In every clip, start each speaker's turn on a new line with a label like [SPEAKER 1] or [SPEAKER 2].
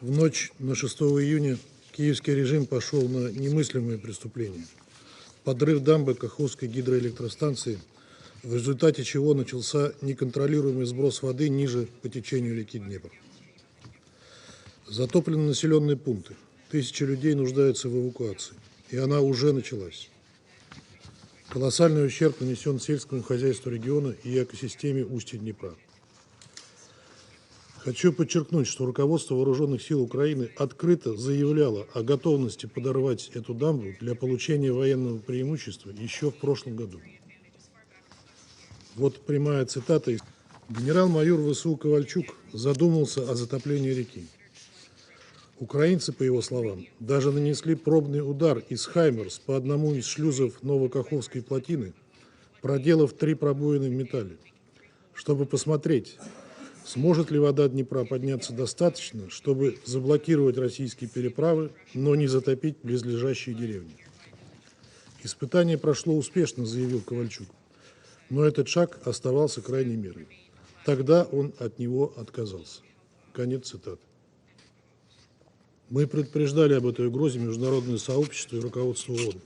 [SPEAKER 1] В ночь на 6 июня киевский режим пошел на немыслимые преступления. Подрыв дамбы Каховской гидроэлектростанции, в результате чего начался неконтролируемый сброс воды ниже по течению реки Днепр. Затоплены населенные пункты. Тысячи людей нуждаются в эвакуации, и она уже началась. Колоссальный ущерб нанесен сельскому хозяйству региона и экосистеме устья Днепра. Хочу подчеркнуть, что руководство Вооруженных сил Украины открыто заявляло о готовности подорвать эту дамбу для получения военного преимущества еще в прошлом году. Вот прямая цитата. Генерал-майор ВСУ Ковальчук задумался о затоплении реки. Украинцы, по его словам, даже нанесли пробный удар из «Хаймерс» по одному из шлюзов Новокаховской плотины, проделав 3 пробоины в металле, чтобы посмотреть, сможет ли вода Днепра подняться достаточно, чтобы заблокировать российские переправы, но не затопить близлежащие деревни. Испытание прошло успешно, заявил Ковальчук, но этот шаг оставался крайней мерой. Тогда он от него отказался. Конец цитаты. Мы предупреждали об этой угрозе международное сообщество и руководство ООН.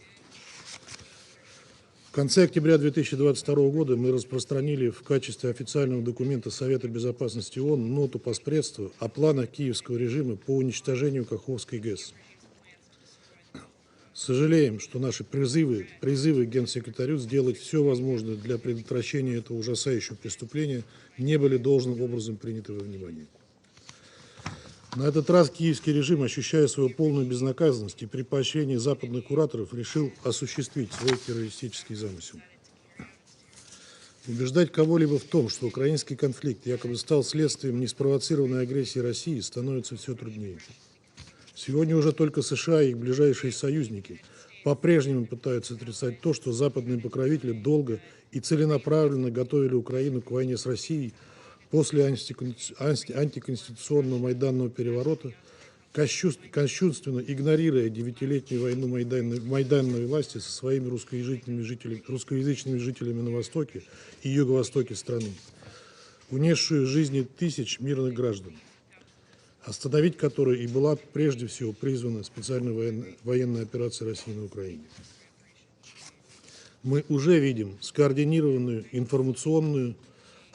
[SPEAKER 1] В конце октября 2022 года мы распространили в качестве официального документа Совета Безопасности ООН ноту поспредства о планах киевского режима по уничтожению Каховской ГЕС. Сожалеем, что наши призывы к генсекретарю сделать все возможное для предотвращения этого ужасающего преступления не были должным образом приняты во внимание. На этот раз киевский режим, ощущая свою полную безнаказанность и при поощрении западных кураторов, решил осуществить свой террористический замысел. Убеждать кого-либо в том, что украинский конфликт якобы стал следствием неспровоцированной агрессии России, становится все труднее. Сегодня уже только США и их ближайшие союзники по-прежнему пытаются отрицать то, что западные покровители долго и целенаправленно готовили Украину к войне с Россией после антиконституционного майданного переворота, кощунственно игнорируя 9-летнюю войну майданной власти со своими русскоязычными жителями на востоке и юго-востоке страны, унесшую жизни тысяч мирных граждан, остановить которую и была прежде всего призвана специальная военная операция России на Украине. Мы уже видим скоординированную информационную,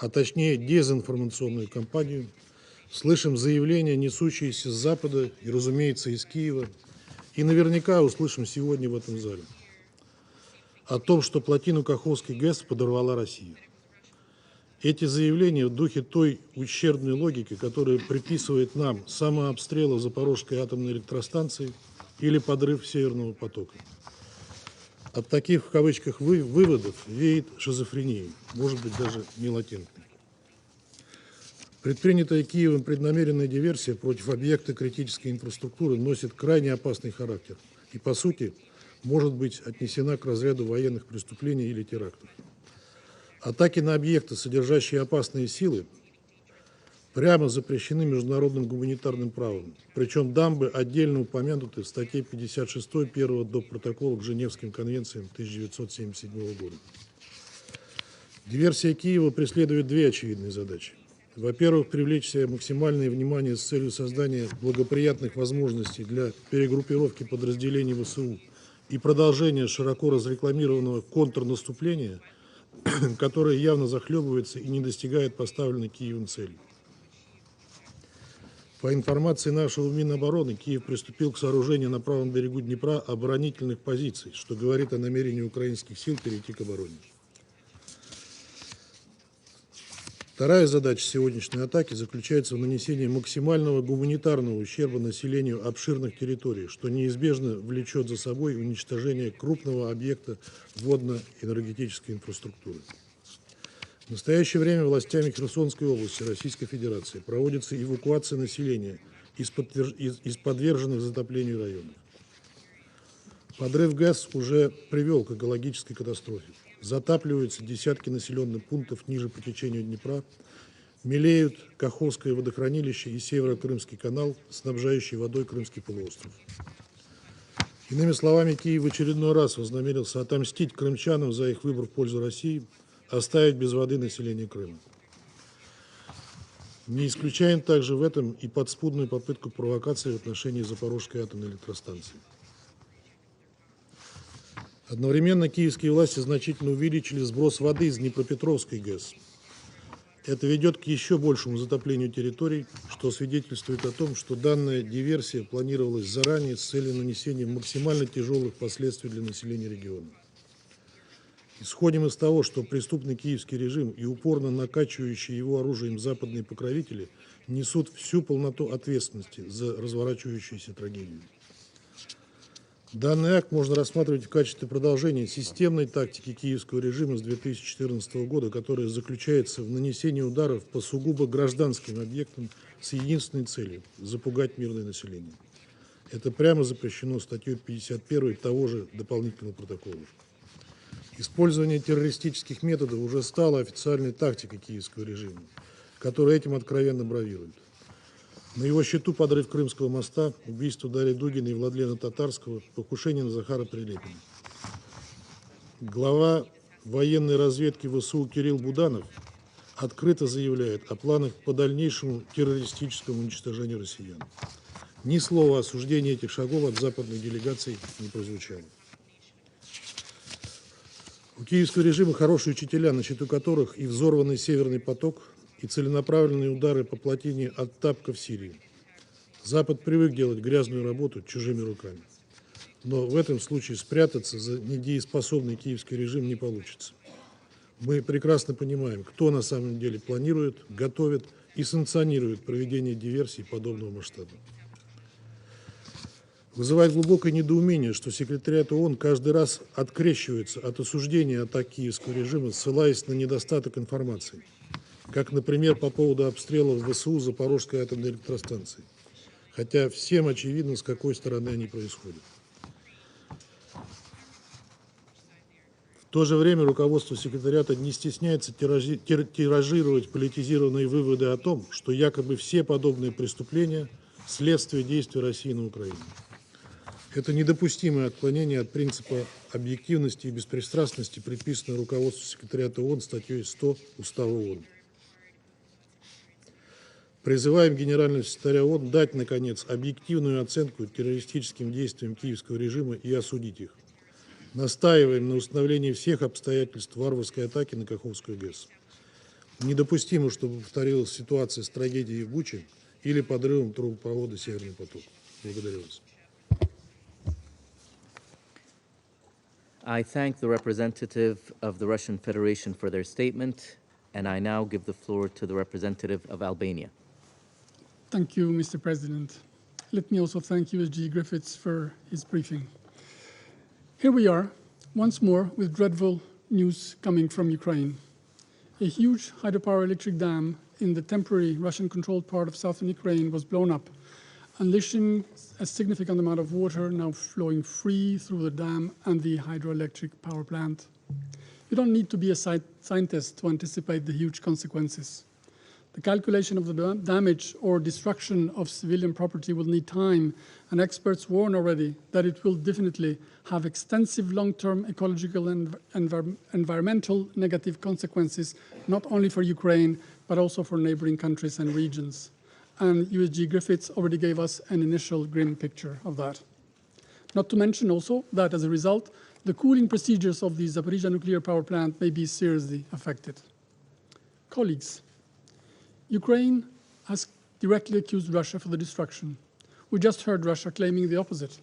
[SPEAKER 1] а точнее дезинформационную кампанию, слышим заявления, несущиеся с Запада и, разумеется, из Киева, и наверняка услышим сегодня в этом зале о том, что плотину Каховской ГЕС подорвала Россия. Эти заявления в духе той ущербной логики, которая приписывает нам самообстрелы Запорожской атомной электростанции или подрыв Северного потока. От таких, в кавычках, выводов веет шизофренией, может быть, даже не латентной. Предпринятая Киевом преднамеренная диверсия против объекта критической инфраструктуры носит крайне опасный характер и, по сути, может быть отнесена к разряду военных преступлений или терактов. Атаки на объекты, содержащие опасные силы, прямо запрещены международным гуманитарным правом, причем дамбы отдельно упомянуты в статье 56 первого доп. Протокола к Женевским конвенциям 1977 года. Диверсия Киева преследует 2 очевидные задачи. Во-первых, привлечь себе максимальное внимание с целью создания благоприятных возможностей для перегруппировки подразделений ВСУ и продолжения широко разрекламированного контрнаступления, которое явно захлебывается и не достигает поставленной Киевом цели. По информации нашего Минобороны, Киев приступил к сооружению на правом берегу Днепра оборонительных позиций, что говорит о намерении украинских сил перейти к обороне. Вторая задача сегодняшней атаки заключается в нанесении максимального гуманитарного ущерба населению обширных территорий, что неизбежно влечет за собой уничтожение крупного объекта водно-энергетической инфраструктуры. В настоящее время властями Херсонской области Российской Федерации проводится эвакуация населения из подверженных затоплению районов. Подрыв ГЭС уже привел к экологической катастрофе. Затапливаются десятки населенных пунктов ниже по течению Днепра, мелеют Каховское водохранилище и Северо-Крымский канал, снабжающий водой Крымский полуостров. Иными словами, Киев в очередной раз вознамерился отомстить крымчанам за их выбор в пользу России, оставить без воды население Крыма. Не исключаем также в этом и подспудную попытку провокации в отношении Запорожской атомной электростанции. Одновременно киевские власти значительно увеличили сброс воды из Днепропетровской ГЭС. Это ведет к еще большему затоплению территорий, что свидетельствует о том, что данная диверсия планировалась заранее с целью нанесения максимально тяжелых последствий для населения региона. Исходим из того, что преступный киевский режим и упорно накачивающие его оружием западные покровители несут всю полноту ответственности за разворачивающуюся трагедию. Данный акт можно рассматривать в качестве продолжения системной тактики киевского режима с 2014 года, которая заключается в нанесении ударов по сугубо гражданским объектам с единственной целью – запугать мирное население. Это прямо запрещено статьей 51 того же дополнительного протокола. Использование террористических методов уже стало официальной тактикой киевского режима, который этим откровенно бравирует. На его счету подрыв Крымского моста, убийство Дарьи Дугиной и Владлена Татарского, покушение на Захара Прилепина. Глава военной разведки ВСУ Кирилл Буданов открыто заявляет о планах по дальнейшему террористическому уничтожению россиян. Ни слова осуждения этих шагов от западной делегации не прозвучало. У киевского режима хорошие учителя, на счету которых и взорванный Северный поток, и целенаправленные удары по плотине от Тапка в Сирии. Запад привык делать грязную работу чужими руками. Но в этом случае спрятаться за недееспособный киевский режим не получится. Мы прекрасно понимаем, кто на самом деле планирует, готовит и санкционирует проведение диверсий подобного масштаба. Вызывает глубокое недоумение, что секретариат ООН каждый раз открещивается от осуждения атак киевского режима, ссылаясь на недостаток информации, как, например, по поводу обстрелов ВСУ Запорожской атомной электростанции, хотя всем очевидно, с какой стороны они происходят. В то же время руководство секретариата не стесняется тиражировать политизированные выводы о том, что якобы все подобные преступления – следствие действий России на Украине. Это недопустимое отклонение от принципа объективности и беспристрастности, предписанное руководству секретариата ООН статьей 100 Устава ООН. Призываем генерального секретаря ООН дать, наконец, объективную оценку террористическим действиям киевского режима и осудить их. Настаиваем на установлении всех обстоятельств варварской атаки на Каховскую ГЕС. Недопустимо, чтобы повторилась ситуация с трагедией в Буче или подрывом трубопровода «Северный поток». Благодарю вас.
[SPEAKER 2] I thank the representative of the Russian Federation for their statement, and I now give the floor to the representative of Albania.
[SPEAKER 3] Thank you, Mr. President. Let me also thank USG Griffiths for his briefing. Here we are, once more, with dreadful news coming from Ukraine. A huge hydropower electric dam in the temporary Russian-controlled part of southern Ukraine was blown up, unleashing a significant amount of water now flowing free through the dam and the hydroelectric power plant. You don't need to be a scientist to anticipate the huge consequences. The calculation of the damage or destruction of civilian property will need time, and experts warn already that it will definitely have extensive long-term ecological and environmental negative consequences, not only for Ukraine, but also for neighboring countries and regions. And USG Griffiths already gave us an initial grim picture of that. Not to mention also that as a result, the cooling procedures of the Zaporizhzhia nuclear power plant may be seriously affected. Colleagues, Ukraine has directly accused Russia for the destruction. We just heard Russia claiming the opposite.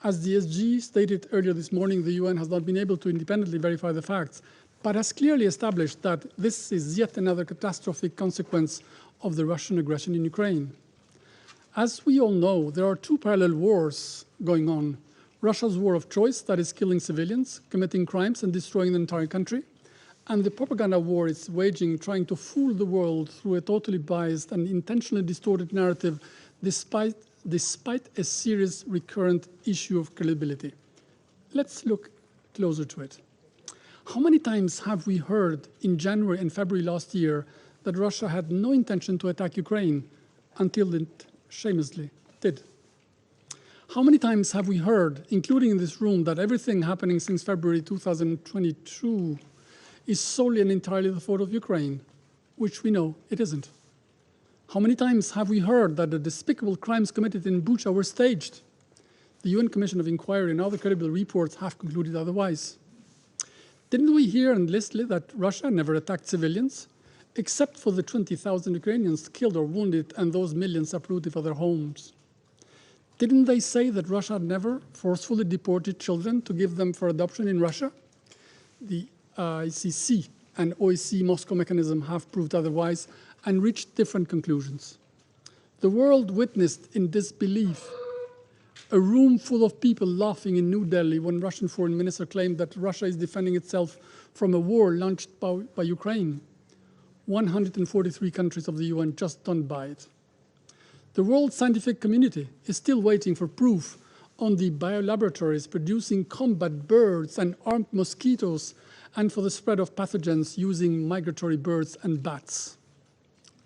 [SPEAKER 3] As the SG stated earlier this morning, the UN has not been able to independently verify the facts, but has clearly established that this is yet another catastrophic consequence of the Russian aggression in Ukraine. As we all know, there are two parallel wars going on. Russia's war of choice, that is killing civilians, committing crimes and destroying the entire country, and the propaganda war it's waging, trying to fool the world through a totally biased and intentionally distorted narrative, despite a serious recurrent issue of credibility. Let's look closer to it. How many times have we heard in January and February last year that Russia had no intention to attack Ukraine until it shamelessly did? How many times have we heard, including in this room, that everything happening since February 2022 is solely and entirely the fault of Ukraine, which we know it isn't? How many times have we heard that the despicable crimes committed in Bucha were staged? The UN Commission of Inquiry and other credible reports have concluded otherwise. Didn't we hear endlessly that Russia never attacked civilians, except for the 20,000 Ukrainians killed or wounded and those millions uprooted for their homes? Didn't they say that Russia never forcefully deported children to give them for adoption in Russia? The ICC and OSCE Moscow mechanism have proved otherwise and reached different conclusions. The world witnessed in disbelief a room full of people laughing in New Delhi when Russian foreign minister claimed that Russia is defending itself from a war launched by Ukraine. 143 countries of the UN just don't buy it. The world scientific community is still waiting for proof on the biolaboratories producing combat birds and armed mosquitoes and for the spread of pathogens using migratory birds and bats.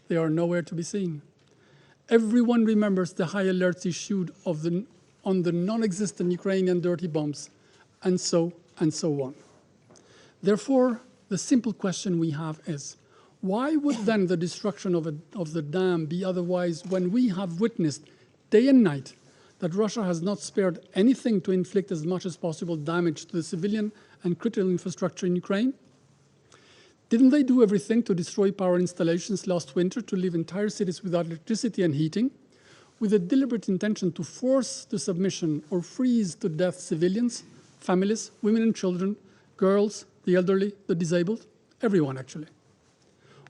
[SPEAKER 3] They are nowhere to be seen. Everyone remembers the high alerts issued on the non-existent Ukrainian dirty bombs, and so on. Therefore, the simple question we have is, why would then the destruction of the dam be otherwise when we have witnessed day and night that Russia has not spared anything to inflict as much as possible damage to the civilian and critical infrastructure in Ukraine? Didn't they do everything to destroy power installations last winter to leave entire cities without electricity and heating, with a deliberate intention to force to submission or freeze to death civilians, families, women and children, girls, the elderly, the disabled, everyone actually?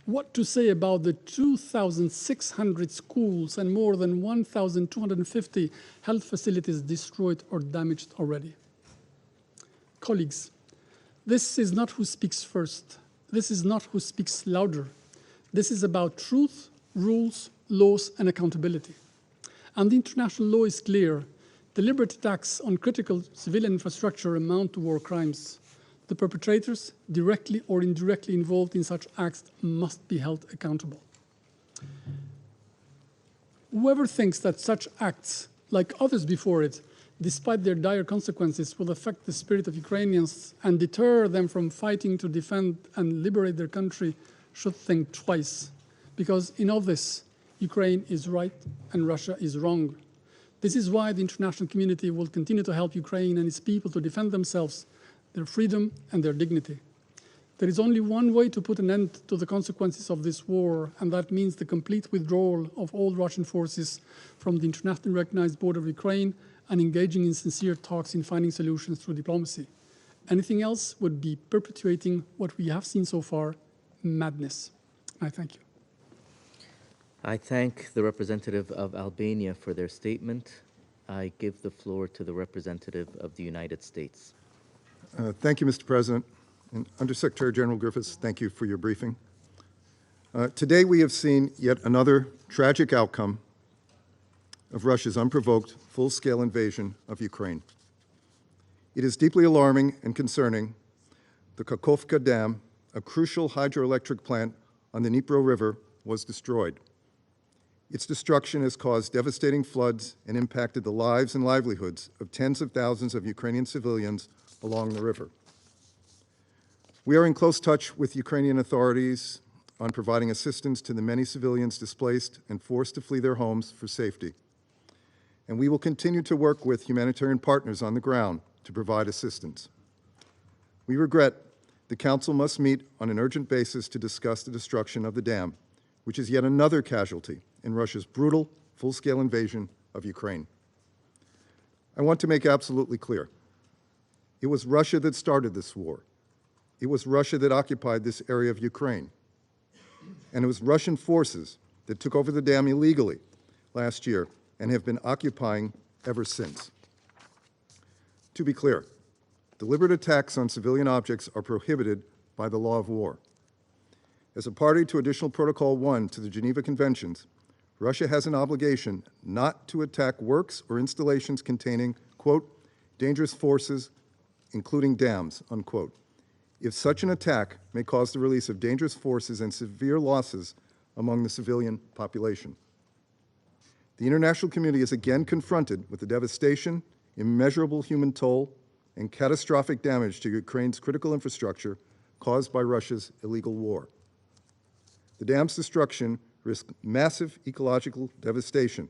[SPEAKER 3] What to say about the 2,600 schools and more than 1,250 health facilities destroyed or damaged already? Colleagues, this is not who speaks first. This is not who speaks louder. This is about truth, rules, laws, and accountability. And the international law is clear. Deliberate attacks on critical civilian infrastructure amount to war crimes. The perpetrators, directly or indirectly involved in such acts, must be held accountable. Whoever thinks that such acts, like others before it, despite their dire consequences, will affect the spirit of Ukrainians and deter them from fighting to defend and liberate their country should think twice. Because in all this, Ukraine is right and Russia is wrong. This is why the international community will continue to help Ukraine and its people to defend themselves, their freedom and their dignity. There is only one way to put an end to the consequences of this war, and that means the complete withdrawal of all Russian forces from the internationally recognized border of Ukraine and engaging in sincere talks in finding solutions through diplomacy. Anything else would be perpetuating what we have seen so far, madness. I thank you.
[SPEAKER 2] I thank the representative of Albania for their statement. I give the floor to the representative of the United States.
[SPEAKER 4] Thank you, Mr. President. And Undersecretary General Griffiths, thank you for your briefing. Today we have seen yet another tragic outcome of Russia's unprovoked, full-scale invasion of Ukraine. It is deeply alarming and concerning. The Kachowka Dam, a crucial hydroelectric plant on the Dnipro River, was destroyed. Its destruction has caused devastating floods and impacted the lives and livelihoods of tens of thousands of Ukrainian civilians along the river. We are in close touch with Ukrainian authorities on providing assistance to the many civilians displaced and forced to flee their homes for safety. And we will continue to work with humanitarian partners on the ground to provide assistance. We regret the Council must meet on an urgent basis to discuss the destruction of the dam, which is yet another casualty in Russia's brutal, full-scale invasion of Ukraine. I want to make absolutely clear, it was Russia that started this war. It was Russia that occupied this area of Ukraine. And it was Russian forces that took over the dam illegally last year and have been occupying ever since. To be clear, deliberate attacks on civilian objects are prohibited by the law of war. As a party to Additional Protocol 1 to the Geneva Conventions, Russia has an obligation not to attack works or installations containing, quote, dangerous forces, including dams, unquote, if such an attack may cause the release of dangerous forces and severe losses among the civilian population. The international community is again confronted with the devastation, immeasurable human toll, and catastrophic damage to Ukraine's critical infrastructure caused by Russia's illegal war. The dam's destruction risk massive ecological devastation,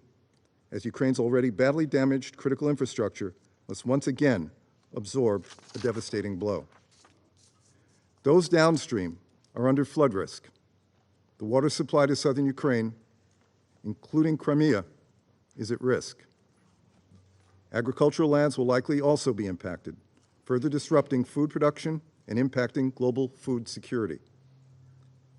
[SPEAKER 4] as Ukraine's already badly damaged critical infrastructure must once again absorb a devastating blow. Those downstream are under flood risk. The water supply to southern Ukraine, including Crimea, is at risk. Agricultural lands will likely also be impacted, further disrupting food production and impacting global food security.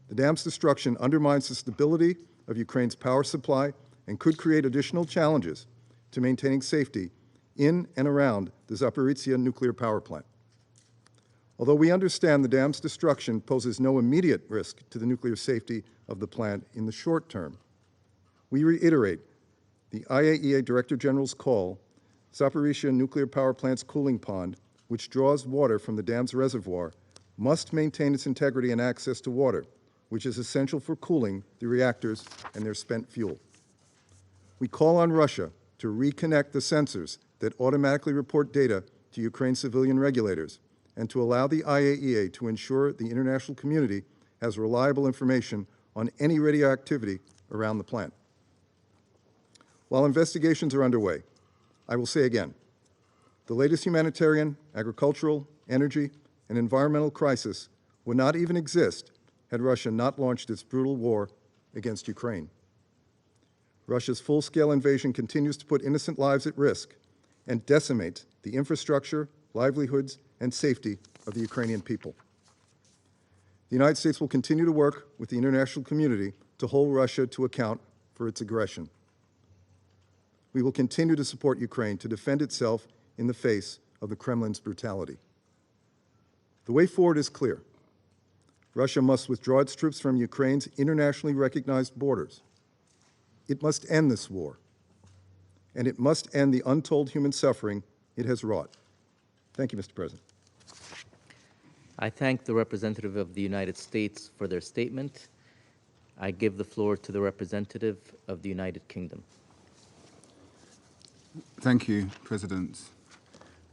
[SPEAKER 4] The dam's destruction undermines the stability of Ukraine's power supply and could create additional challenges to maintaining safety in and around the Zaporizhzhia nuclear power plant. Although we understand the dam's destruction poses no immediate risk to the nuclear safety of the plant in the short term, we reiterate the IAEA Director General's call: Zaporizhzhia nuclear power plant's cooling pond, which draws water from the dam's reservoir, must maintain its integrity and access to water, which is essential for cooling the reactors and their spent fuel. We call on Russia to reconnect the sensors that automatically report data to Ukraine's civilian regulators and to allow the IAEA to ensure the international community has reliable information on any radioactivity around the plant. While investigations are underway, I will say again, the latest humanitarian, agricultural, energy, and environmental crisis would not even exist had Russia not launched its brutal war against Ukraine. Russia's full-scale invasion continues to put innocent lives at risk and decimate the infrastructure, livelihoods, and safety of the Ukrainian people. The United States will continue to work with the international community to hold Russia to account for its aggression. We will continue to support Ukraine to defend itself in the face of the Kremlin's brutality. The way forward is clear. Russia must withdraw its troops from Ukraine's internationally recognized borders. It must end this war, and it must end the untold human suffering it has wrought. Thank you, Mr. President.
[SPEAKER 2] I thank the representative of the United States for their statement. I give the floor to the representative of the United Kingdom.
[SPEAKER 5] Thank you, President.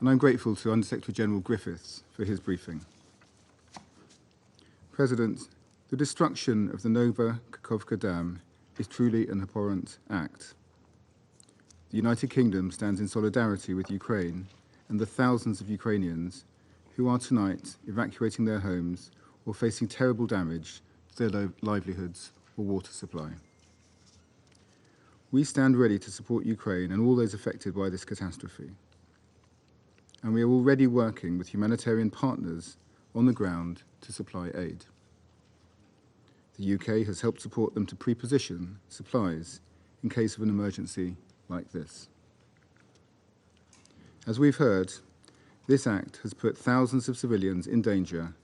[SPEAKER 5] And I'm grateful to Under-Secretary General Griffiths for his briefing. President, the destruction of the Nova Kakhovka Dam is truly an abhorrent act. The United Kingdom stands in solidarity with Ukraine and the thousands of Ukrainians who are tonight evacuating their homes or facing terrible damage to their livelihoods or water supply. We stand ready to support Ukraine and all those affected by this catastrophe. And we are already working with humanitarian partners on the ground to supply aid. The UK has helped support them to pre-position supplies in case of an emergency like this. As we've heard, this act has put thousands of civilians in danger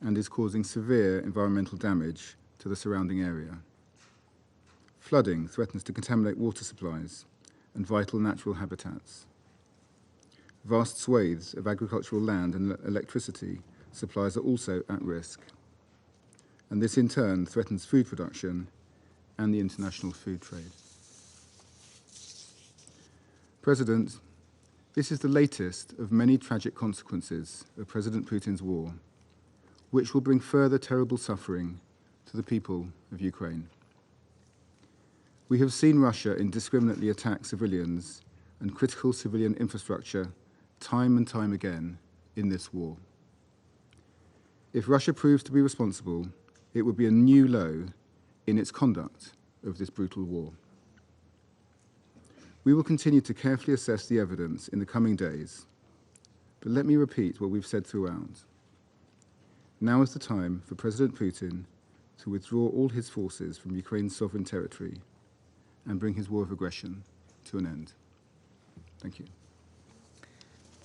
[SPEAKER 5] and is causing severe environmental damage to the surrounding area. Flooding threatens to contaminate water supplies and vital natural habitats. Vast swathes of agricultural land and electricity supplies are also at risk. And this in turn threatens food production and the international food trade. President, this is the latest of many tragic consequences of President Putin's war, which will bring further terrible suffering to the people of Ukraine. We have seen Russia indiscriminately attack civilians and critical civilian infrastructure time and time again in this war. If Russia proves to be responsible, it would be a new low in its conduct of this brutal war. We will continue to carefully assess the evidence in the coming days, but let me repeat what we've said throughout. Now is the time for President Putin to withdraw all his forces from Ukraine's sovereign territory and bring his war of aggression to an end. Thank you.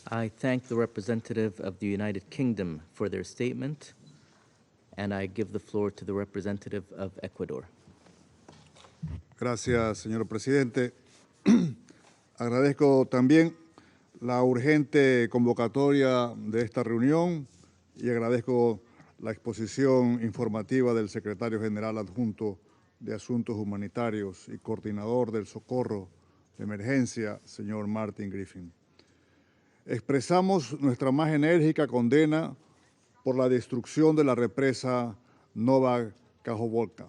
[SPEAKER 2] I thank the representative of the United Kingdom for their statement, and I give the floor to the representative of Ecuador.
[SPEAKER 6] Gracias, señor presidente. Agradezco también la urgente convocatoria de esta reunión y agradezco la exposición informativa del secretario general adjunto de Asuntos Humanitarios y coordinador del socorro de emergencia, señor Martin Griffin. Expresamos nuestra más enérgica condena por la destrucción de la represa Nova Kakhovka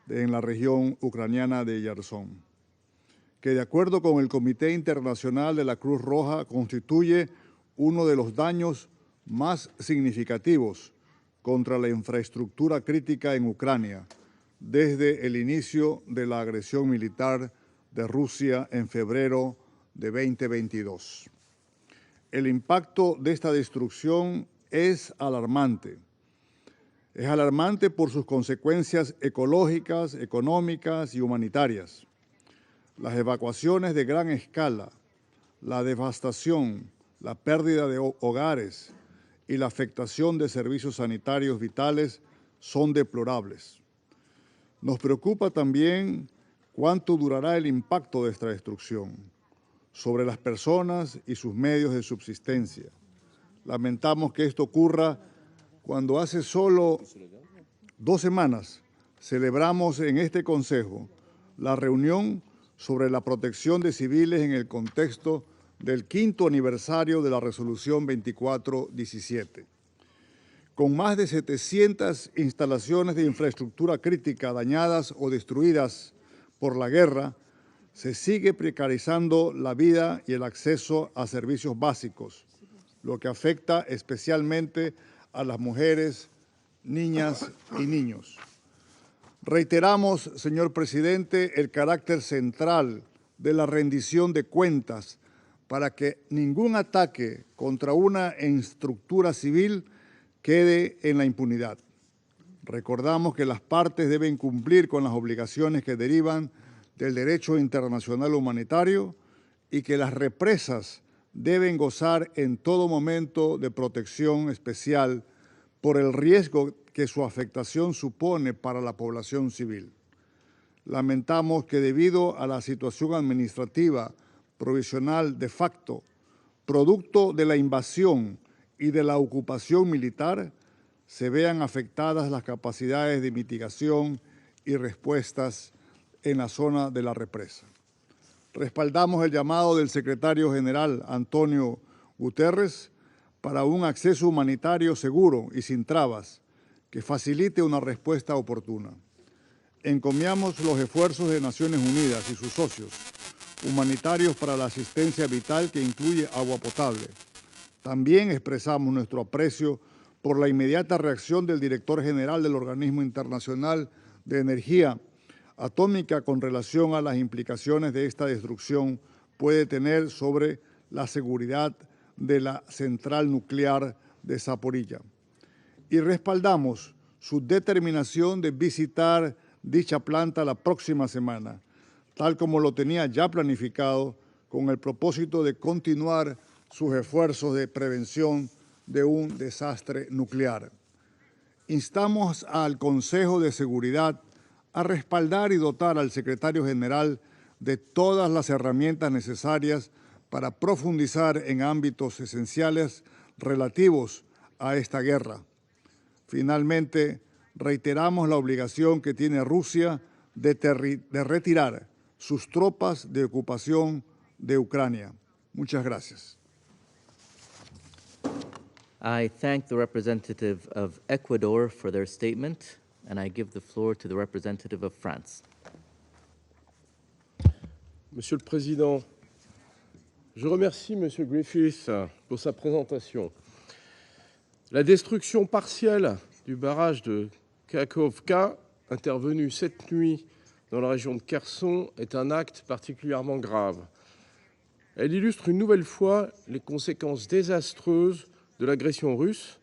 [SPEAKER 6] en la región ucraniana de Kherson, que de acuerdo con el Comité Internacional de la Cruz Roja constituye uno de los daños más significativos contra la infraestructura crítica en Ucrania desde el inicio de la agresión militar de Rusia en febrero de 2022. El impacto de esta destrucción es alarmante. Es alarmante por sus consecuencias ecológicas, económicas y humanitarias. Las evacuaciones de gran escala, la devastación, la pérdida de hogares y la afectación de servicios sanitarios vitales son deplorables. Nos preocupa también cuánto durará el impacto de esta destrucción sobre las personas y sus medios de subsistencia. Lamentamos que esto ocurra cuando hace solo 2 semanas celebramos en este Consejo la reunión sobre la protección de civiles en el contexto del 5º aniversario de la Resolución 2417. Con más de 700 instalaciones de infraestructura crítica dañadas o destruidas por la guerra, se sigue precarizando la vida y el acceso a servicios básicos, lo que afecta especialmente a las mujeres, niñas y niños. Reiteramos, señor presidente, el carácter central de la rendición de cuentas para que ningún ataque contra una estructura civil quede en la impunidad. Recordamos que las partes deben cumplir con las obligaciones que derivan del derecho internacional humanitario y que las represas deben gozar en todo momento de protección especial por el riesgo que su afectación supone para la población civil. Lamentamos que debido a la situación administrativa provisional de facto, producto de la invasión y de la ocupación militar, se vean afectadas las capacidades de mitigación y respuestas en la zona de la represa. Respaldamos el llamado del secretario general Antonio Guterres para un acceso humanitario seguro y sin trabas que facilite una respuesta oportuna. Encomiamos los esfuerzos de Naciones Unidas y sus socios humanitarios para la asistencia vital que incluye agua potable. También expresamos nuestro aprecio por la inmediata reacción del director general del Organismo Internacional de Energía Atómica con relación a las implicaciones de esta destrucción puede tener sobre la seguridad de la central nuclear de Zaporilla. Y respaldamos su determinación de visitar dicha planta la próxima semana, tal como lo tenía ya planificado, con el propósito de continuar sus esfuerzos de prevención de un desastre nuclear. Instamos al Consejo de Seguridad a respaldar y dotar al secretario general de todas las herramientas necesarias para profundizar en ámbitos esenciales relativos a esta guerra. Finalmente, reiteramos la obligación que tiene Rusia de retirar sus tropas de ocupación de Ucrania. Muchas gracias.
[SPEAKER 2] I thank the representative of Ecuador for their statement, and I give the floor to the representative of France.
[SPEAKER 7] Monsieur le Président, je remercie Monsieur Griffiths pour sa présentation. La destruction partielle du barrage de Kachowka, intervenu cette nuit dans la région de Kherson, est un acte particulièrement grave. Elle illustre une nouvelle fois les conséquences désastreuses de l'agression russe,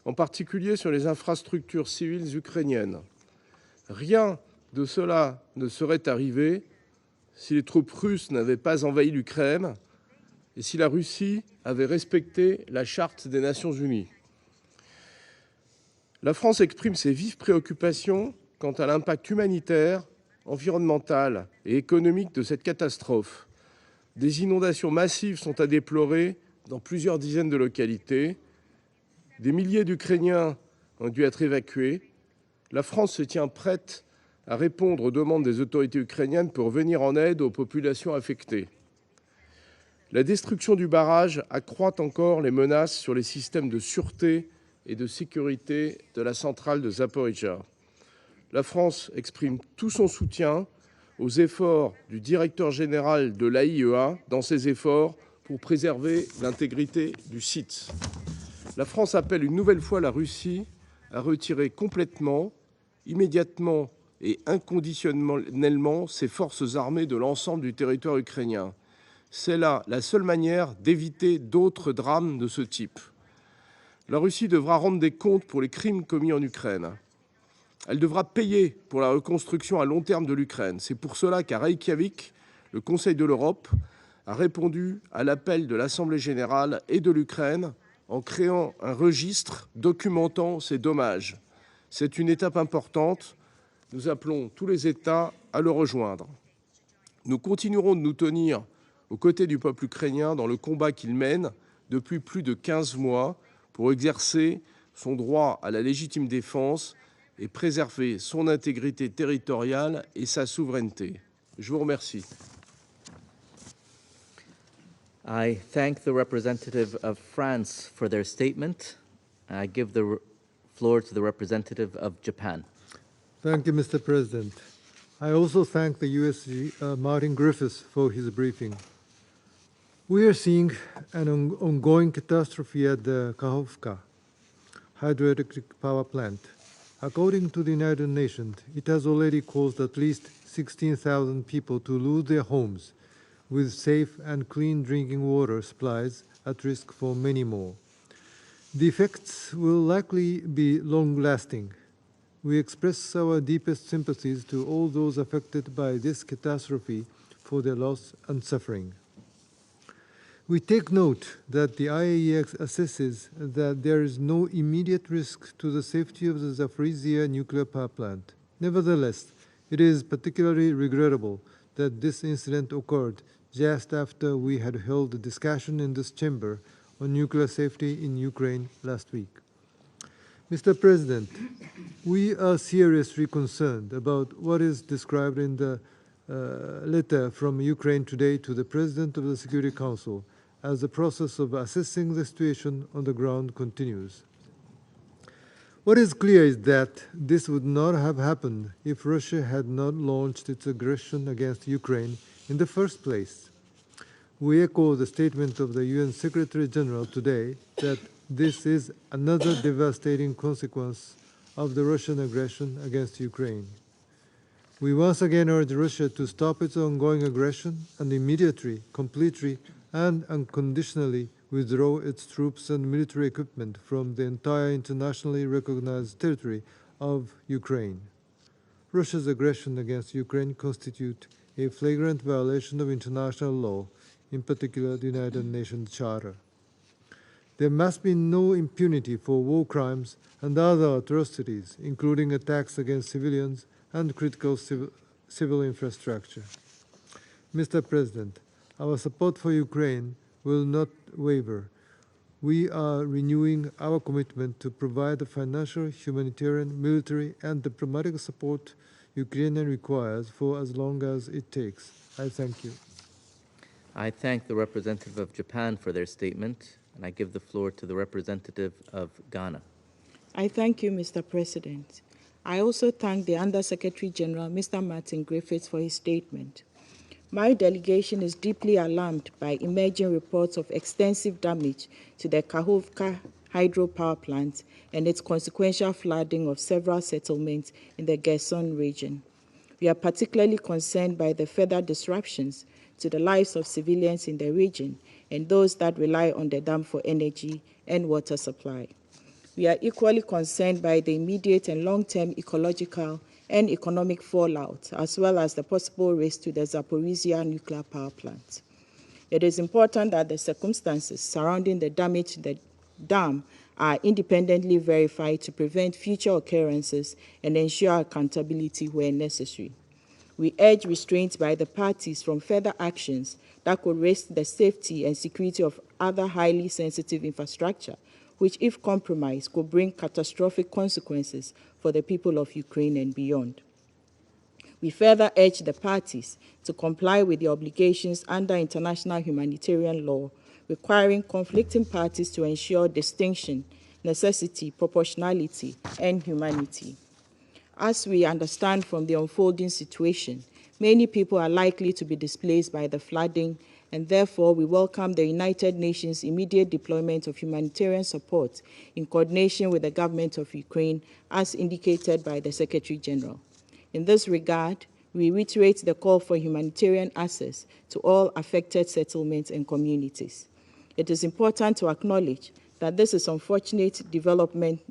[SPEAKER 7] en particulier sur les infrastructures civiles ukrainiennes. Rien de cela ne serait arrivé si les troupes russes n'avaient pas envahi l'Ukraine et si la Russie avait respecté la Charte des Nations Unies. La France exprime ses vives préoccupations quant à l'impact humanitaire, environnemental et économique de cette catastrophe. Des inondations massives sont à déplorer dans plusieurs dizaines de localités. Des milliers d'Ukrainiens ont dû être évacués. La France se tient prête à répondre aux demandes des autorités ukrainiennes pour venir en aide aux populations affectées. La destruction du barrage accroît encore les menaces sur les systèmes de sûreté et de sécurité de la centrale de Zaporizhzhia. la France exprime tout son soutien aux efforts du directeur général de l'AIEA dans ses efforts pour préserver l'intégrité du site. La France appelle une nouvelle fois la Russie à retirer complètement, immédiatement et inconditionnellement ses forces armées de l'ensemble du territoire ukrainien. C'est là la seule manière d'éviter d'autres drames de ce type. La Russie devra rendre des comptes pour les crimes commis en Ukraine. Elle devra payer pour la reconstruction à long terme de l'Ukraine. C'est pour cela qu'à Reykjavik, le Conseil de l'Europe a répondu à l'appel de l'Assemblée générale et de l'Ukraine en créant un registre documentant ces dommages. C'est une étape importante. Nous appelons tous les États à le rejoindre. Nous continuerons de nous tenir aux côtés du peuple ukrainien dans le combat qu'il mène depuis plus de 15 mois pour exercer son droit à la légitime défense et préserver son intégrité territoriale et sa souveraineté. Je vous remercie.
[SPEAKER 2] I thank the representative of France for their statement. I give the floor to the representative of Japan.
[SPEAKER 8] Thank you, Mr. President. I also thank the USG Martin Griffiths for his briefing. We are seeing an ongoing catastrophe at the Kаховська hydroelectric power plant. According to the United Nations, it has already caused at least 16,000 people to lose their homes, with safe and clean drinking water supplies at risk for many more. The effects will likely be long-lasting. We express our deepest sympathies to all those affected by this catastrophe for their loss and suffering. We take note that the IAEA assesses that there is no immediate risk to the safety of the Zaporizhzhia nuclear power plant. Nevertheless, it is particularly regrettable that this incident occurred just after we had held a discussion in this chamber on nuclear safety in Ukraine last week. Mr. President, we are seriously concerned about what is described in the letter from Ukraine today to the President of the Security Council as the process of assessing the situation on the ground continues. What is clear is that this would not have happened if Russia had not launched its aggression against Ukraine in the first place. We echo the statement of the UN Secretary General today that this is another devastating consequence of the Russian aggression against Ukraine. We once again urge Russia to stop its ongoing aggression and immediately, completely, and unconditionally withdraw its troops and military equipment from the entire internationally recognized territory of Ukraine. Russia's aggression against Ukraine constitutes a flagrant violation of international law, in particular the United Nations Charter. There must be no impunity for war crimes and other atrocities, including attacks against civilians and critical civil infrastructure. Mr. President, our support for Ukraine will not waver. We are renewing our commitment to provide the financial, humanitarian, military, and diplomatic support Ukraine requires for as long as it takes. I thank you.
[SPEAKER 2] I thank the representative of Japan for their statement, and I give the floor to the representative of Ghana.
[SPEAKER 9] I thank you, Mr. President. I also thank the Under-Secretary General, Mr. Martin Griffiths, for his statement. My delegation is deeply alarmed by emerging reports of extensive damage to the Kаховська hydropower plant and its consequential flooding of several settlements in the Kherson region. We are particularly concerned by the further disruptions to the lives of civilians in the region and those that rely on the dam for energy and water supply. We are equally concerned by the immediate and long-term ecological and economic fallout, as well as the possible risk to the Zaporizhzhia nuclear power plant. It is important that the circumstances surrounding the damage to the dam are independently verified to prevent future occurrences and ensure accountability where necessary. We urge restraint by the parties from further actions that could risk the safety and security of other highly sensitive infrastructure, which, if compromised, could bring catastrophic consequences for the people of Ukraine and beyond. We further urge the parties to comply with the obligations under international humanitarian law, requiring conflicting parties to ensure distinction, necessity, proportionality, and humanity. As we understand from the unfolding situation, many people are likely to be displaced by the flooding, and therefore we welcome the United Nations' immediate deployment of humanitarian support in coordination with the government of Ukraine, as indicated by the Secretary General. In this regard, we reiterate the call for humanitarian access to all affected settlements and communities. It is important to acknowledge that this unfortunate development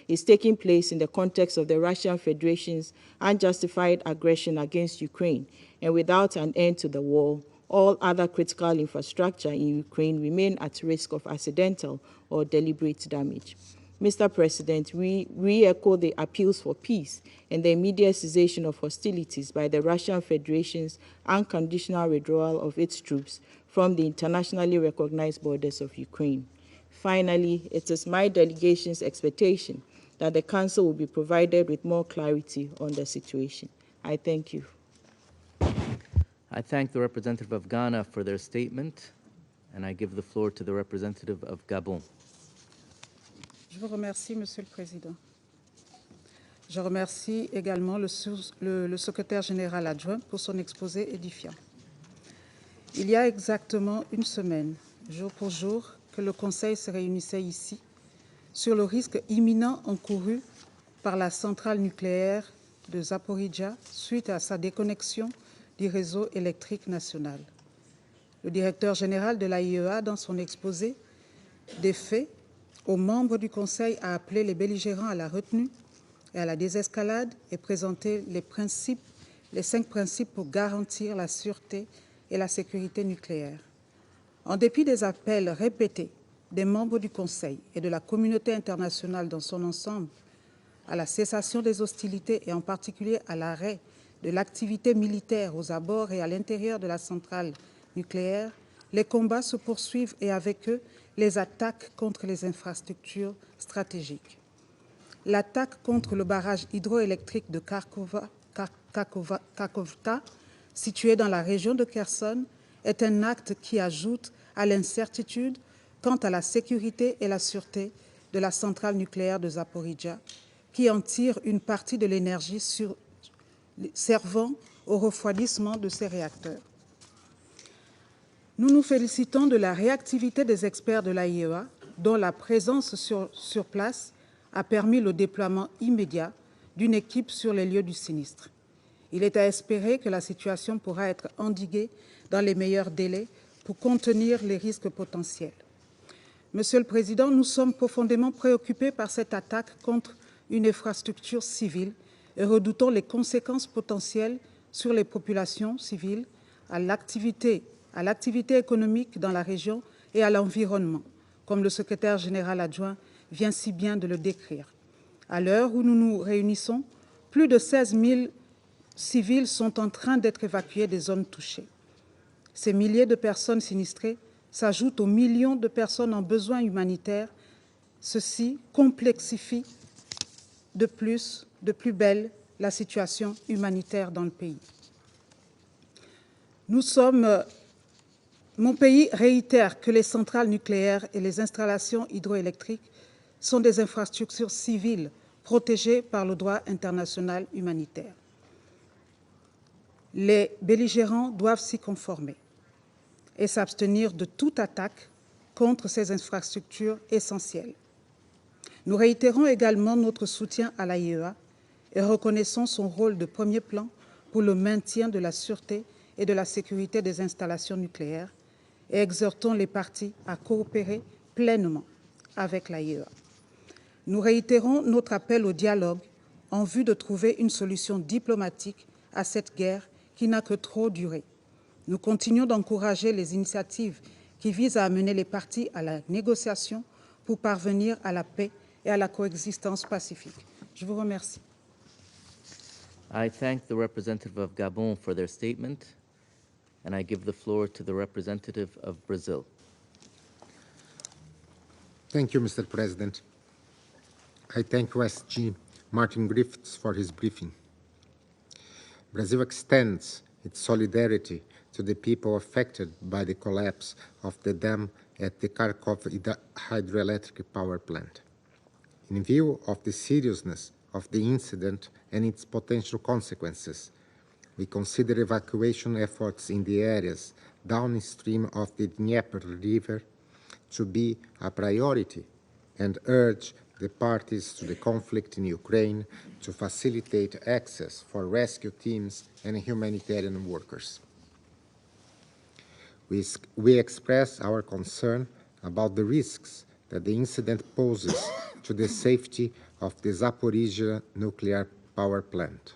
[SPEAKER 9] is taking place in the context of the Russian Federation's unjustified aggression against Ukraine, and without an end to the war, all other critical infrastructure in Ukraine remain at risk of accidental or deliberate damage. Mr. President, we re-echo the appeals for peace and the immediate cessation of hostilities by the Russian Federation's unconditional withdrawal of its troops from the internationally recognized borders of Ukraine. Finally, it is my delegation's expectation that the Council will be provided with more clarity on the situation. I thank you.
[SPEAKER 2] I thank the representative of Ghana for their statement, and I give the floor to the representative of Gabon.
[SPEAKER 10] Je vous remercie, Monsieur le Président. Je remercie également le secrétaire général adjoint pour son exposé édifiant. Il y a exactement une semaine, jour pour jour, que le Conseil se réunissait ici sur le risque imminent encouru par la centrale nucléaire de Zaporijjia suite à sa déconnexion du réseau électrique national. Le directeur général de l'AIEA, dans son exposé des faits, aux membres du Conseil a appelé les belligérants à la retenue et à la désescalade et présenté les 5 principes pour garantir la sûreté et la sécurité nucléaire. En dépit des appels répétés des membres du Conseil et de la communauté internationale dans son ensemble à la cessation des hostilités et en particulier à l'arrêt de l'activité militaire aux abords et à l'intérieur de la centrale nucléaire, les combats se poursuivent et avec eux les attaques contre les infrastructures stratégiques. L'attaque contre le barrage hydroélectrique de Kakhovka, situé dans la région de Kherson, est un acte qui ajoute à l'incertitude quant à la sécurité et la sûreté de la centrale nucléaire de Zaporijjia, qui en tire une partie de l'énergie servant au refroidissement de ses réacteurs. Nous nous félicitons de la réactivité des experts de l'AIEA, dont la présence sur place a permis le déploiement immédiat d'une équipe sur les lieux du sinistre. Il est à espérer que la situation pourra être endiguée dans les meilleurs délais pour contenir les risques potentiels. Monsieur le Président, nous sommes profondément préoccupés par cette attaque contre une infrastructure civile et redoutons les conséquences potentielles sur les populations civiles, à l'activité économique dans la région et à l'environnement, comme le secrétaire général adjoint vient si bien de le décrire. À l'heure où nous nous réunissons, plus de 16 000 civils sont en train d'être évacués des zones touchées. Ces milliers de personnes sinistrées s'ajoutent aux millions de personnes en besoin humanitaire. Ceci complexifie de plus belle la situation humanitaire dans le pays. Mon pays réitère que les centrales nucléaires et les installations hydroélectriques sont des infrastructures civiles protégées par le droit international humanitaire. Les belligérants doivent s'y conformer et s'abstenir de toute attaque contre ces infrastructures essentielles. Nous réitérons également notre soutien à l'AIEA et reconnaissons son rôle de premier plan pour le maintien de la sûreté et de la sécurité des installations nucléaires et exhortons les parties à coopérer pleinement avec l'AIEA. Nous réitérons notre appel au dialogue en vue de trouver une solution diplomatique à cette guerre qui n'a que trop duré. Nous continuons d'encourager les initiatives qui visent à amener les parties à la négociation pour parvenir à la paix et à la coexistence pacifique. Je vous remercie.
[SPEAKER 2] I thank the representative of Gabon for their statement, and I give the floor to the representative of Brazil.
[SPEAKER 11] Thank you, Mr. President. I thank USG Martin Griffiths for his briefing. Brazil extends its solidarity to the people affected by the collapse of the dam at the Kharkov hydroelectric power plant. In view of the seriousness of the incident and its potential consequences. We consider evacuation efforts in the areas downstream of the Dnieper River to be a priority and urge the parties to the conflict in Ukraine to facilitate access for rescue teams and humanitarian workers. We express our concern about the risks that the incident poses to the safety of the Zaporizhzhia nuclear power plant.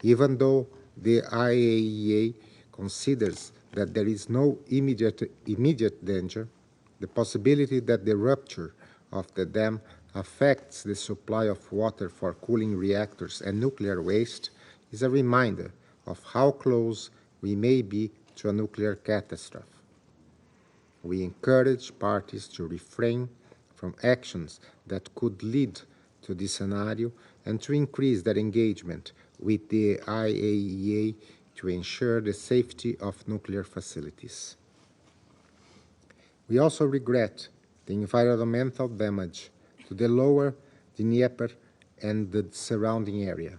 [SPEAKER 11] Even though the IAEA considers that there is no immediate danger, the possibility that the rupture of the dam affects the supply of water for cooling reactors and nuclear waste is a reminder of how close we may be to a nuclear catastrophe. We encourage parties to refrain from actions that could lead to this scenario and to increase their engagement with the IAEA to ensure the safety of nuclear facilities. We also regret the environmental damage to the lower Dnieper and the surrounding area.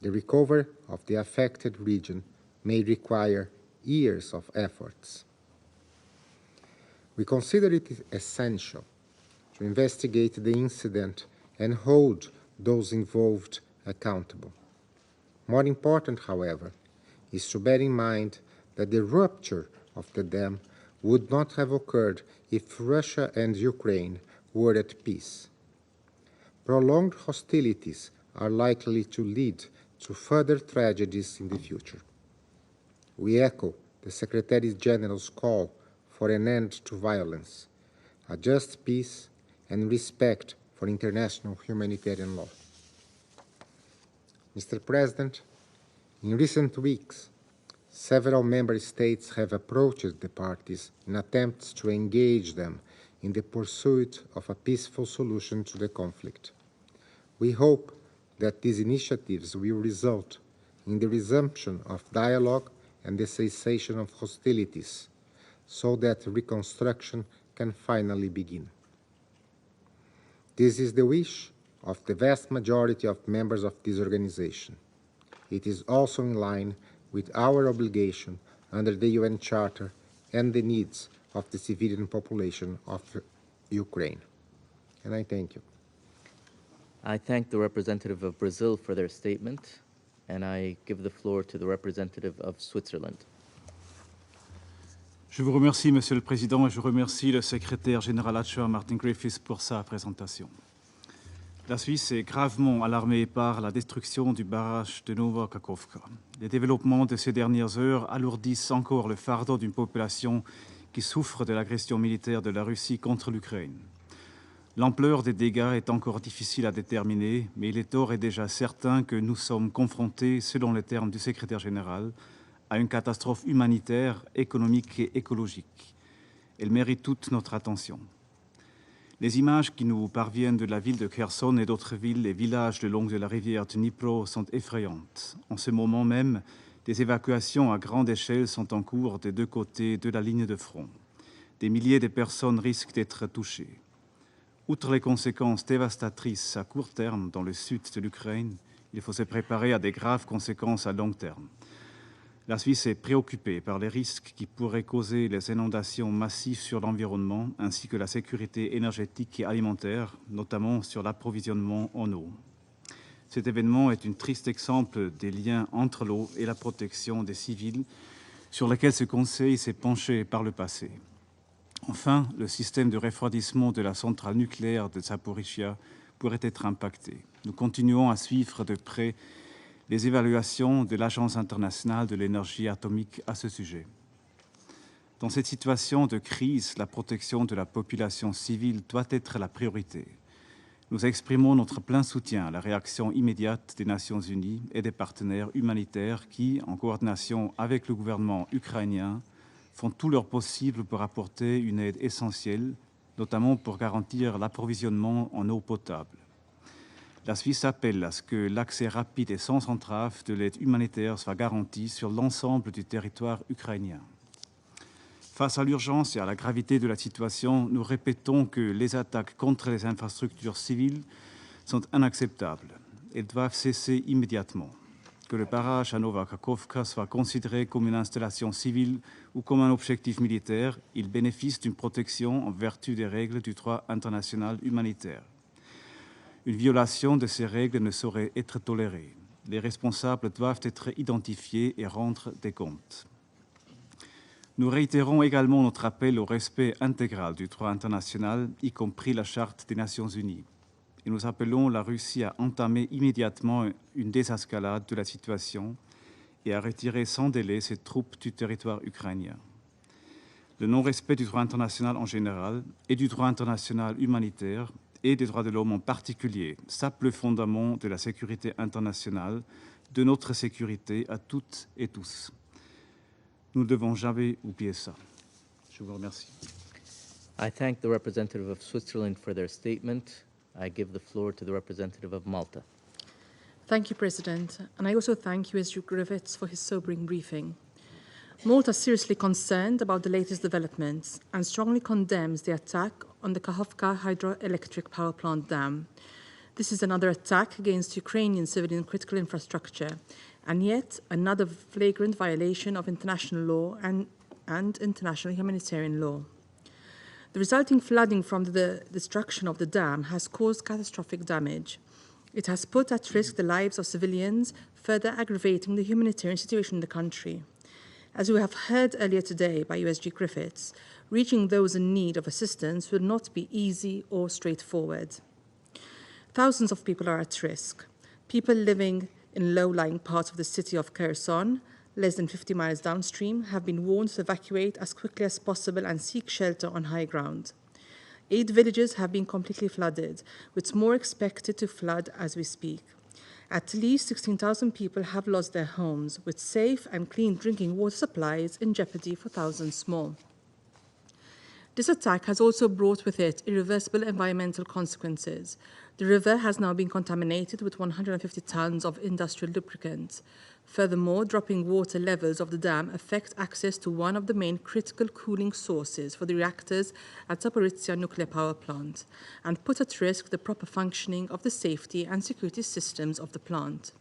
[SPEAKER 11] The recovery of the affected region may require years of efforts. We consider it essential to investigate the incident and hold those involved accountable. More important, however, is to bear in mind that the rupture of the dam would not have occurred if Russia and Ukraine were at peace. Prolonged hostilities are likely to lead to further tragedies in the future. We echo the Secretary General's call for an end to violence, a just peace, and respect for international humanitarian law. Mr. President, in recent weeks, several member states have approached the parties in attempts to engage them in the pursuit of a peaceful solution to the conflict. We hope that these initiatives will result in the resumption of dialogue and the cessation of hostilities, so that reconstruction can finally begin. This is the wish of the vast majority of members of this organization. It is also in line with our obligation under the UN Charter and the needs of the civilian population of Ukraine. And I thank you.
[SPEAKER 2] I thank the representative of Brazil for their statement, and I give the floor to the representative of Switzerland.
[SPEAKER 12] Je vous remercie, Monsieur le Président, et je remercie le secrétaire général adjoint Martin Griffiths pour sa présentation. La Suisse est gravement alarmée par la destruction du barrage de Nova Kakhovka. Les développements de ces dernières heures alourdissent encore le fardeau d'une population qui souffre de l'agression militaire de la Russie contre l'Ukraine. L'ampleur des dégâts est encore difficile à déterminer, mais il est d'ores et déjà certain que nous sommes confrontés, selon les termes du secrétaire général, à une catastrophe humanitaire, économique et écologique. Elle mérite toute notre attention. Les images qui nous parviennent de la ville de Kherson et d'autres villes et villages le long de la rivière Dnipro sont effrayantes. En ce moment même, des évacuations à grande échelle sont en cours des deux côtés de la ligne de front. Des milliers de personnes risquent d'être touchées. Outre les conséquences dévastatrices à court terme dans le sud de l'Ukraine, il faut se préparer à des graves conséquences à long terme. La Suisse est préoccupée par les risques qui pourraient causer les inondations massives sur l'environnement ainsi que la sécurité énergétique et alimentaire, notamment sur l'approvisionnement en eau. Cet événement est un triste exemple des liens entre l'eau et la protection des civils sur lesquels ce Conseil s'est penché par le passé. Enfin, le système de refroidissement de la centrale nucléaire de Zaporizhzhia pourrait être impacté. Nous continuons à suivre de près les évaluations de l'Agence internationale de l'énergie atomique à ce sujet. Dans cette situation de crise, la protection de la population civile doit être la priorité. Nous exprimons notre plein soutien à la réaction immédiate des Nations Unies et des partenaires humanitaires qui, en coordination avec le gouvernement ukrainien, font tout leur possible pour apporter une aide essentielle, notamment pour garantir l'approvisionnement en eau potable. La Suisse appelle à ce que l'accès rapide et sans entrave de l'aide humanitaire soit garanti sur l'ensemble du territoire ukrainien. Face à l'urgence et à la gravité de la situation, nous répétons que les attaques contre les infrastructures civiles sont inacceptables. Elles doivent cesser immédiatement. Que le barrage à Nova Kakhovka soit considéré comme une installation civile ou comme un objectif militaire, il bénéficie d'une protection en vertu des règles du droit international humanitaire. Une violation de ces règles ne saurait être tolérée. Les responsables doivent être identifiés et rendre des comptes. Nous réitérons également notre appel au respect intégral du droit international, y compris la Charte des Nations Unies. Et nous appelons la Russie à entamer immédiatement une désescalade de la situation et à retirer sans délai ses troupes du territoire ukrainien. Le non-respect du droit international en général et du droit international humanitaire et des droits de l'homme en particulier sape le fondament de la sécurité internationale, de notre sécurité à toutes et tous. Nous ne devons jamais oublier ça. Je vous remercie.
[SPEAKER 2] I thank the representative of Switzerland for their statement. I give the floor to the representative of Malta.
[SPEAKER 13] Thank you, President, and I also thank USG Griffiths for his sobering briefing. Malta is seriously concerned about the latest developments and strongly condemns the attack on the Kachowka hydroelectric power plant dam. This is another attack against Ukrainian civilian critical infrastructure, and yet another flagrant violation of international law and international humanitarian law. The resulting flooding from the destruction of the dam has caused catastrophic damage. It has put at risk the lives of civilians, further aggravating the humanitarian situation in the country. As we have heard earlier today by USG Griffiths, reaching those in need of assistance will not be easy or straightforward. Thousands of people are at risk. People living in low-lying parts of the city of Kherson, less than 50 miles downstream, have been warned to evacuate as quickly as possible and seek shelter on high ground. 8 villages have been completely flooded, with more expected to flood as we speak. At least 16,000 people have lost their homes, with safe and clean drinking water supplies in jeopardy for thousands more. This attack has also brought with it irreversible environmental consequences. The river has now been contaminated with 150 tons of industrial lubricant. Furthermore, dropping water levels of the dam affect access to one of the main critical cooling sources for the reactors at Zaporizhzhia nuclear power plant and put at risk the proper functioning of the safety and security systems of the plant.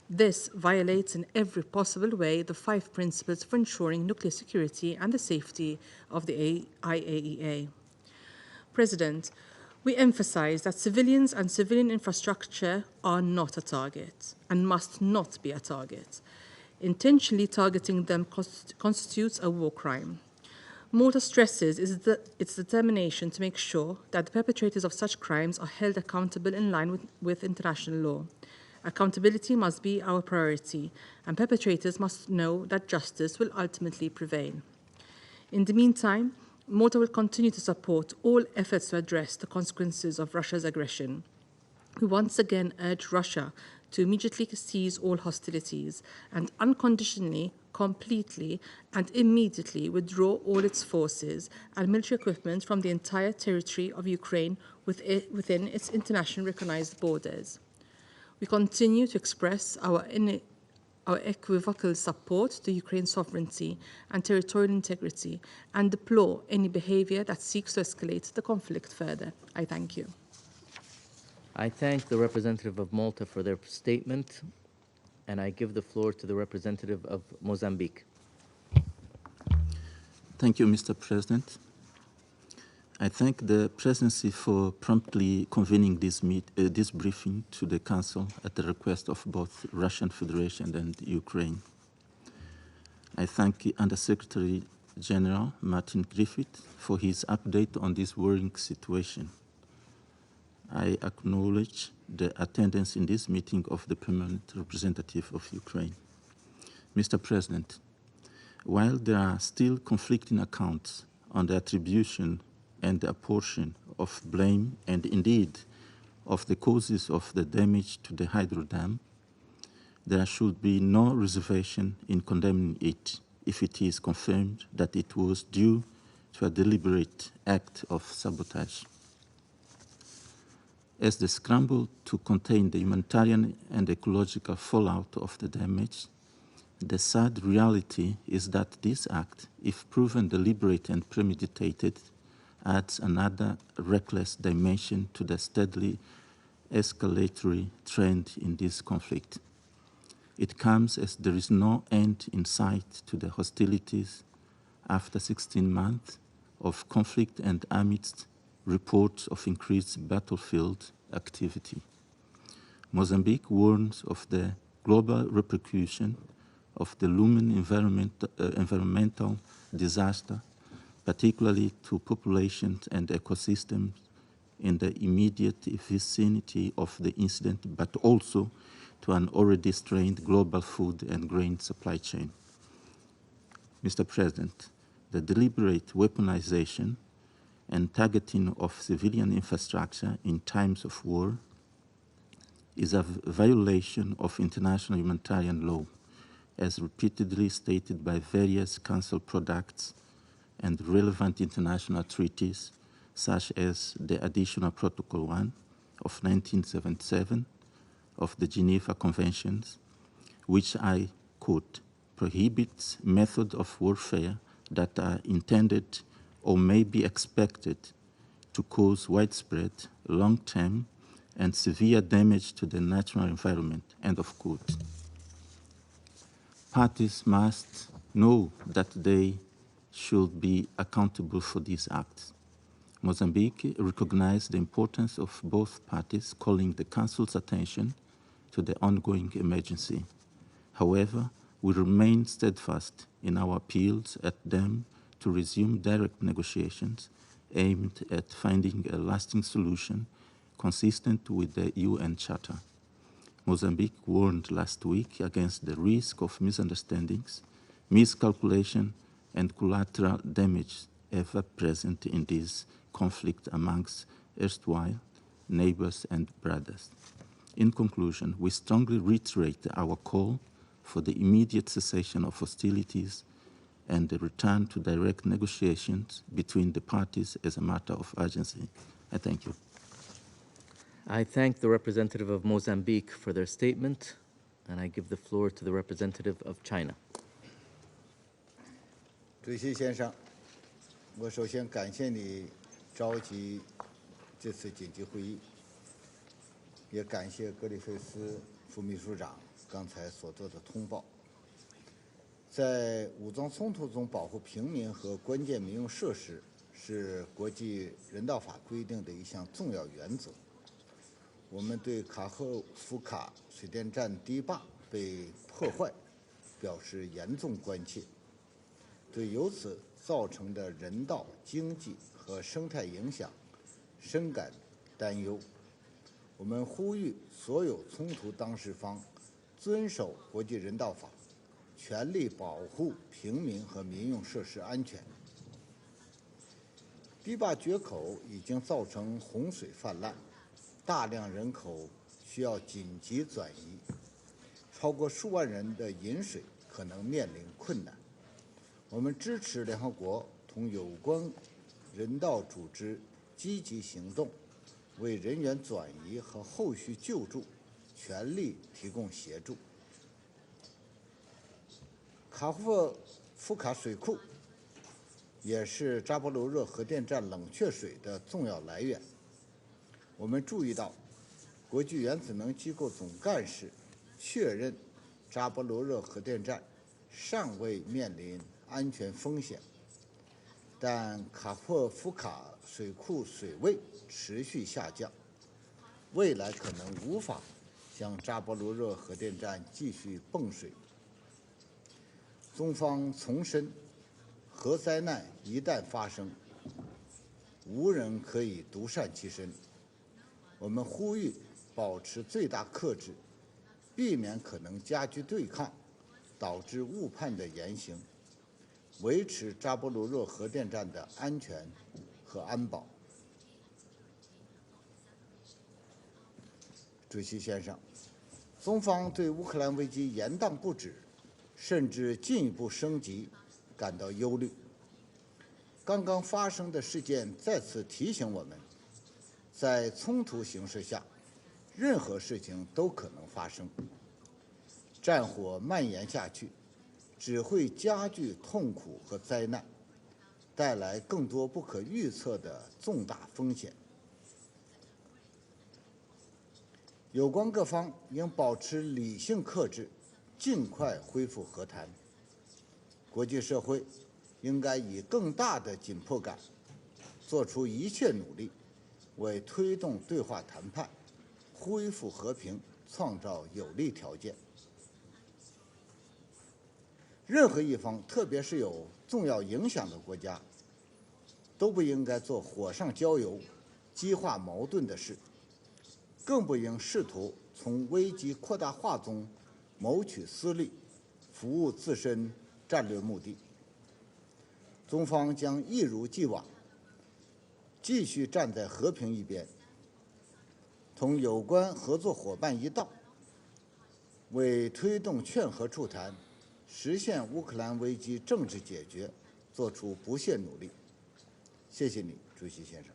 [SPEAKER 13] This violates in every possible way the 5 principles for ensuring nuclear security and the safety of the IAEA. President, we emphasize that civilians and civilian infrastructure are not a target and must not be a target. Intentionally targeting them constitutes a war crime. Malta stresses its determination to make sure that the perpetrators of such crimes are held accountable in line with international law. Accountability must be our priority, and perpetrators must know that justice will ultimately prevail. In the meantime, Malta will continue to support all efforts to address the consequences of Russia's aggression. We once again urge Russia to immediately cease all hostilities and unconditionally, completely, and immediately withdraw all its forces and military equipment from the entire territory of Ukraine within its internationally recognized borders. We continue to express our equivocal support to Ukraine's sovereignty and territorial integrity and deplore any behavior that seeks to escalate the conflict further. I thank you.
[SPEAKER 2] I thank the representative of Malta for their statement, and I give the floor to the representative of Mozambique.
[SPEAKER 14] Thank you, Mr. President. I thank the presidency for promptly convening this briefing to the Council at the request of both Russian Federation and Ukraine. I thank the Undersecretary General Martin Griffiths for his update on this worrying situation. I acknowledge the attendance in this meeting of the permanent representative of Ukraine. Mr. President, while there are still conflicting accounts on the attribution and the apportion of blame and indeed of the causes of the damage to the hydro dam, there should be no reservation in condemning it if it is confirmed that it was due to a deliberate act of sabotage. As the scramble to contain the humanitarian and ecological fallout of the damage, the sad reality is that this act, if proven deliberate and premeditated, adds another reckless dimension to the steadily escalatory trend in this conflict. It comes as there is no end in sight to the hostilities after 16 months of conflict and amidst reports of increased battlefield activity. Mozambique warns of the global repercussion of the looming environmental disaster, particularly to populations and ecosystems in the immediate vicinity of the incident, but also to an already strained global food and grain supply chain. Mr. President, the deliberate weaponization and targeting of civilian infrastructure in times of war is a violation of international humanitarian law, as repeatedly stated by various Council products and relevant international treaties, such as the Additional Protocol 1 of 1977 of the Geneva Conventions, which I quote, prohibits methods of warfare that are intended or may be expected to cause widespread, long-term, and severe damage to the natural environment, end of quote. Parties must know that they should be accountable for these acts. Mozambique recognized the importance of both parties, calling the Council's attention to the ongoing emergency. However, we remain steadfast in our appeals at them to resume direct negotiations aimed at finding a lasting solution consistent with the UN Charter. Mozambique warned last week against the risk of misunderstandings, miscalculation, and collateral damage ever present in this conflict amongst erstwhile neighbors and brothers. In conclusion, we strongly reiterate our call for the immediate cessation of hostilities and the return to direct negotiations between the parties as a matter of urgency. I thank you.
[SPEAKER 2] I thank the representative of Mozambique for their statement, and I give the floor to the representative of China.
[SPEAKER 15] 主席先生，我首先感谢你召集这次紧急会议，也感谢格里菲斯副秘书长刚才所做的通报。在武装冲突中保护平民和关键民用设施是国际人道法规定的一项重要原则。我们对卡赫夫卡水电站堤坝被破坏表示严重关切，对由此造成的人道、经济和生态影响深感担忧。我们呼吁所有冲突当事方遵守国际人道法，全力保护平民和民用设施安全。堤坝决口已经造成洪水泛滥，大量人口需要紧急转移，超过数万人的饮水可能面临困难。我们支持联合国同有关人道组织积极行动，为人员转移和后续救助全力提供协助。卡赫夫卡水库也是扎波罗热核电站冷却水的重要来源。我们注意到，国际原子能机构总干事确认，扎波罗热核电站尚未面临安全风险，但卡赫夫卡水库水位持续下降，未来可能无法向扎波罗热核电站继续泵水。中方重申，核灾难一旦发生，无人可以独善其身。我们呼吁保持最大克制，避免可能加剧对抗，导致误判的言行，维持扎波罗热核电站的安全和安保。主席先生，中方对乌克兰危机延宕不止，甚至进一步升级感到忧虑。刚刚发生的事件再次提醒我们，在冲突形势下，任何事情都可能发生。战火蔓延下去，只会加剧痛苦和灾难，带来更多不可预测的重大风险。有关各方应保持理性克制，尽快恢复和谈。国际社会应该以更大的紧迫感，做出一切努力，为推动对话谈判、恢复和平创造有利条件。任何一方，特别是有重要影响的国家，都不应该做火上浇油、激化矛盾的事，更不应试图从危机扩大化中谋取私利，服务自身战略目的。中方将一如既往，继续站在和平一边，同有关合作伙伴一道，为推动劝和促谈、实现乌克兰危机政治解决做出不懈努力。谢谢你，主席先生。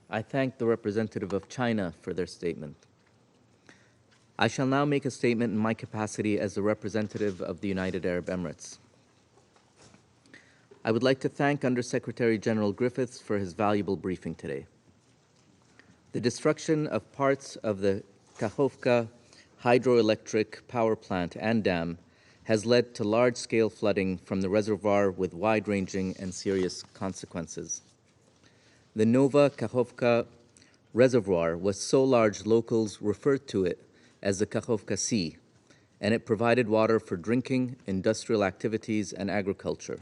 [SPEAKER 2] I thank the representative of China for their statement. I shall now make a statement in my capacity as the representative of the United Arab Emirates. I would like to thank Undersecretary General Griffiths for his valuable briefing today. The destruction of parts of the Kachovka hydroelectric power plant and dam has led to large-scale flooding from the reservoir with wide-ranging and serious consequences. The Nova Kachovka reservoir was so large locals referred to it as the Kachovka Sea, and it provided water for drinking, industrial activities, and agriculture.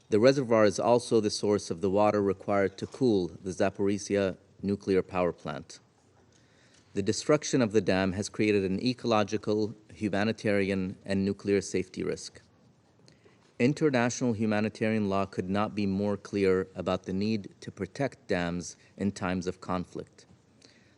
[SPEAKER 2] The reservoir is also the source of the water required to cool the Zaporizhia nuclear power plant. The destruction of the dam has created an ecological, humanitarian, and nuclear safety risk. International humanitarian law could not be more clear about the need to protect dams in times of conflict.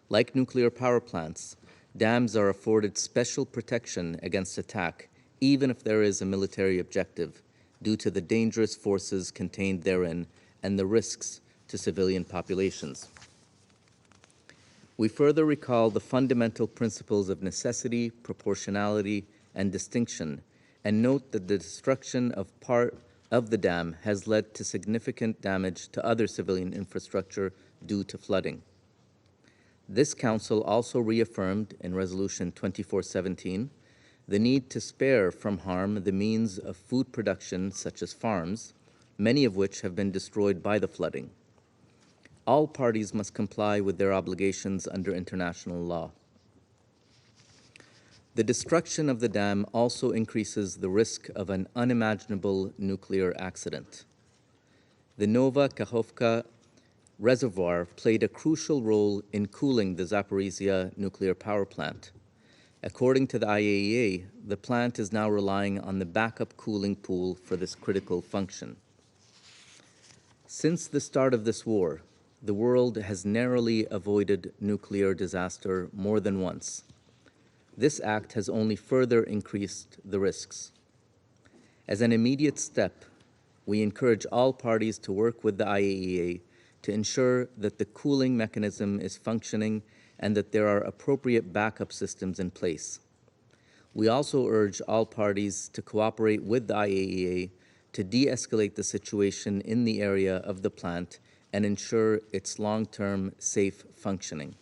[SPEAKER 2] Like nuclear power plants, dams are afforded special protection against attack, even if there is a military objective, due to the dangerous forces contained therein and the risks to civilian populations. We further recall the fundamental principles of necessity, proportionality, and distinction, and note that the destruction of part of the dam has led to significant damage to other civilian infrastructure due to flooding. This Council also reaffirmed in Resolution 2417 the need to spare from harm the means of food production such as farms, many of which have been destroyed by the flooding. All parties must comply with their obligations under international law. The destruction of the dam also increases the risk of an unimaginable nuclear accident. The Nova Kachovka reservoir played a crucial role in cooling the Zaporizhia nuclear power plant. According to the IAEA, the plant is now relying on the backup cooling pool for this critical function. Since the start of this war, the world has narrowly avoided nuclear disaster more than once. This act has only further increased the risks. As an immediate step, we encourage all parties to work with the IAEA to ensure that the cooling mechanism is functioning and that there are appropriate backup systems in place. We also urge all parties to cooperate with the IAEA to de-escalate the situation in the area of the plant and ensure its long-term safe functioning.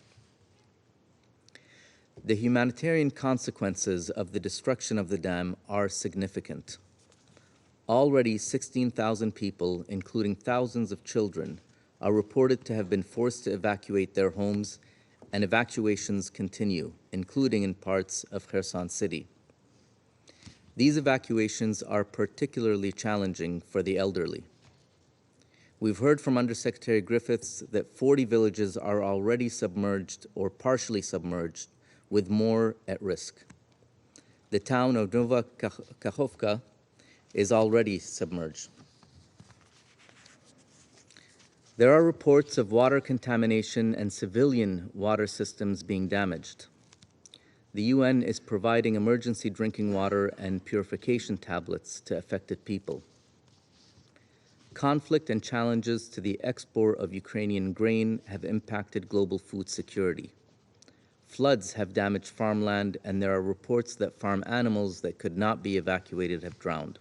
[SPEAKER 2] The humanitarian consequences of the destruction of the dam are significant. Already 16,000 people, including thousands of children, are reported to have been forced to evacuate their homes, and evacuations continue, including in parts of Kherson City. These evacuations are particularly challenging for the elderly. We've heard from Undersecretary Griffiths that 40 villages are already submerged or partially submerged, with more at risk. The town of Nova Kachovka is already submerged. There are reports of water contamination and civilian water systems being damaged. The UN is providing emergency drinking water and purification tablets to affected people. Conflict and challenges to the export of Ukrainian grain have impacted global food security. Floods have damaged farmland, and there are reports that farm animals that could not be evacuated have drowned.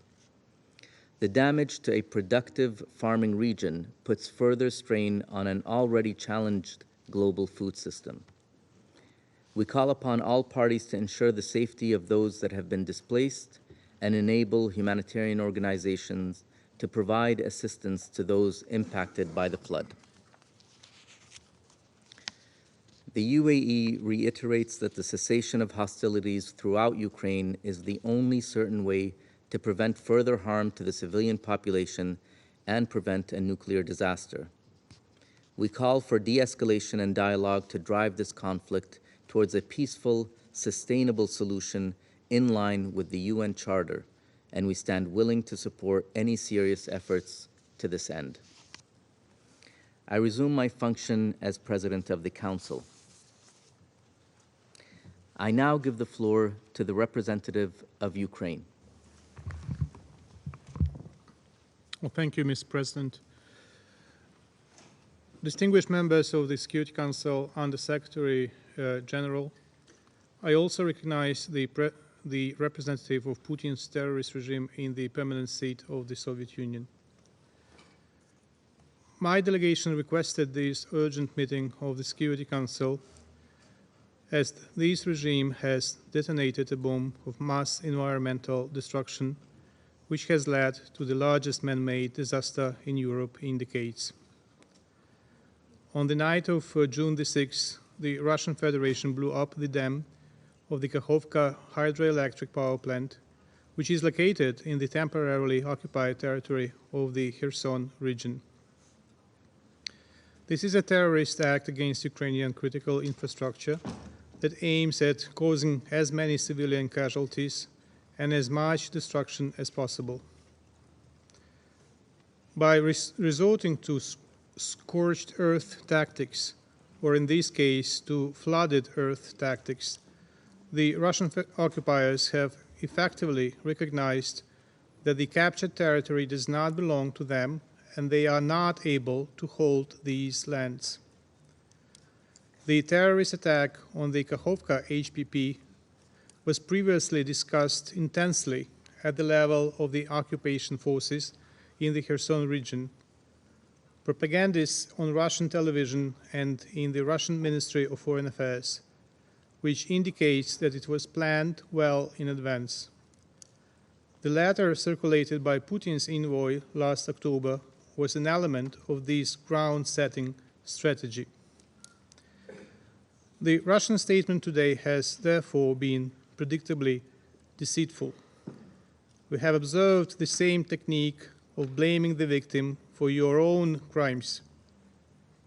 [SPEAKER 2] The damage to a productive farming region puts further strain on an already challenged global food system. We call upon all parties to ensure the safety of those that have been displaced and enable humanitarian organizations to provide assistance to those impacted by the flood. The UAE reiterates that the cessation of hostilities throughout Ukraine is the only certain way to prevent further harm to the civilian population and prevent a nuclear disaster. We call for de-escalation and dialogue to drive this conflict towards a peaceful, sustainable solution in line with the UN Charter, and we stand willing to support any serious efforts to this end. I resume my function as President of the Council. I now give the floor to the representative of Ukraine.
[SPEAKER 16] Well, thank you, Mr. President. Distinguished members of the Security Council, Under Secretary General, I also recognize the representative of Putin's terrorist regime in the permanent seat of the Soviet Union. My delegation requested this urgent meeting of the Security Council as this regime has detonated a bomb of mass environmental destruction which has led to the largest man-made disaster in Europe in decades. On the night of June the 6th, the Russian Federation blew up the dam of the Kakhovka hydroelectric power plant, which is located in the temporarily occupied territory of the Kherson region. This is a terrorist act against Ukrainian critical infrastructure that aims at causing as many civilian casualties and as much destruction as possible. By resorting to scorched earth tactics, or in this case to flooded earth tactics, the Russian occupiers have effectively recognized that the captured territory does not belong to them and they are not able to hold these lands. The terrorist attack on the Kakhovka HPP was previously discussed intensely at the level of the occupation forces in the Kherson region. Propagandists on Russian television and in the Russian Ministry of Foreign Affairs, which indicates that it was planned well in advance. The letter circulated by Putin's envoy last October was an element of this ground-setting strategy. The Russian statement today has therefore been predictably deceitful. We have observed the same technique of blaming the victim for your own crimes,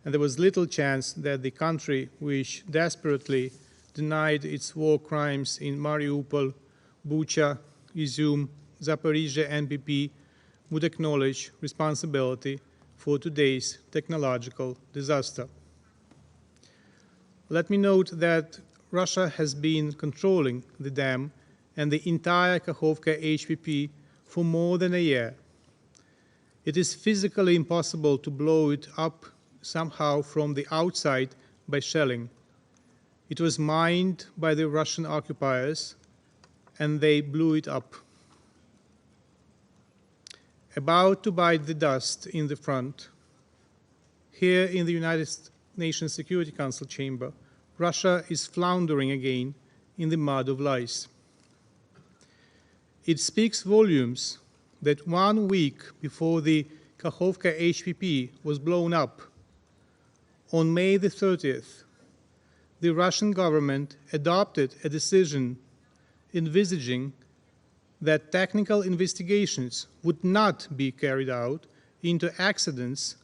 [SPEAKER 16] and there was little chance that the country which desperately denied its war crimes in Mariupol, Bucha, Izum, Zaporizhzhia, and BP would acknowledge responsibility for today's technological disaster. Let me note that Russia has been controlling the dam and the entire Kakhovka HPP for more than a year. It is physically impossible to blow it up somehow from the outside by shelling. It was mined by the Russian occupiers, and they blew it up. About to bite the dust in the front, here in the United Nations Security Council chamber, Russia is floundering again in the mud of lies. It speaks volumes that 1 week before the Kakhovka HPP was blown up, on May the 30th, the Russian government adopted a decision envisaging that technical investigations would not be carried out into accidents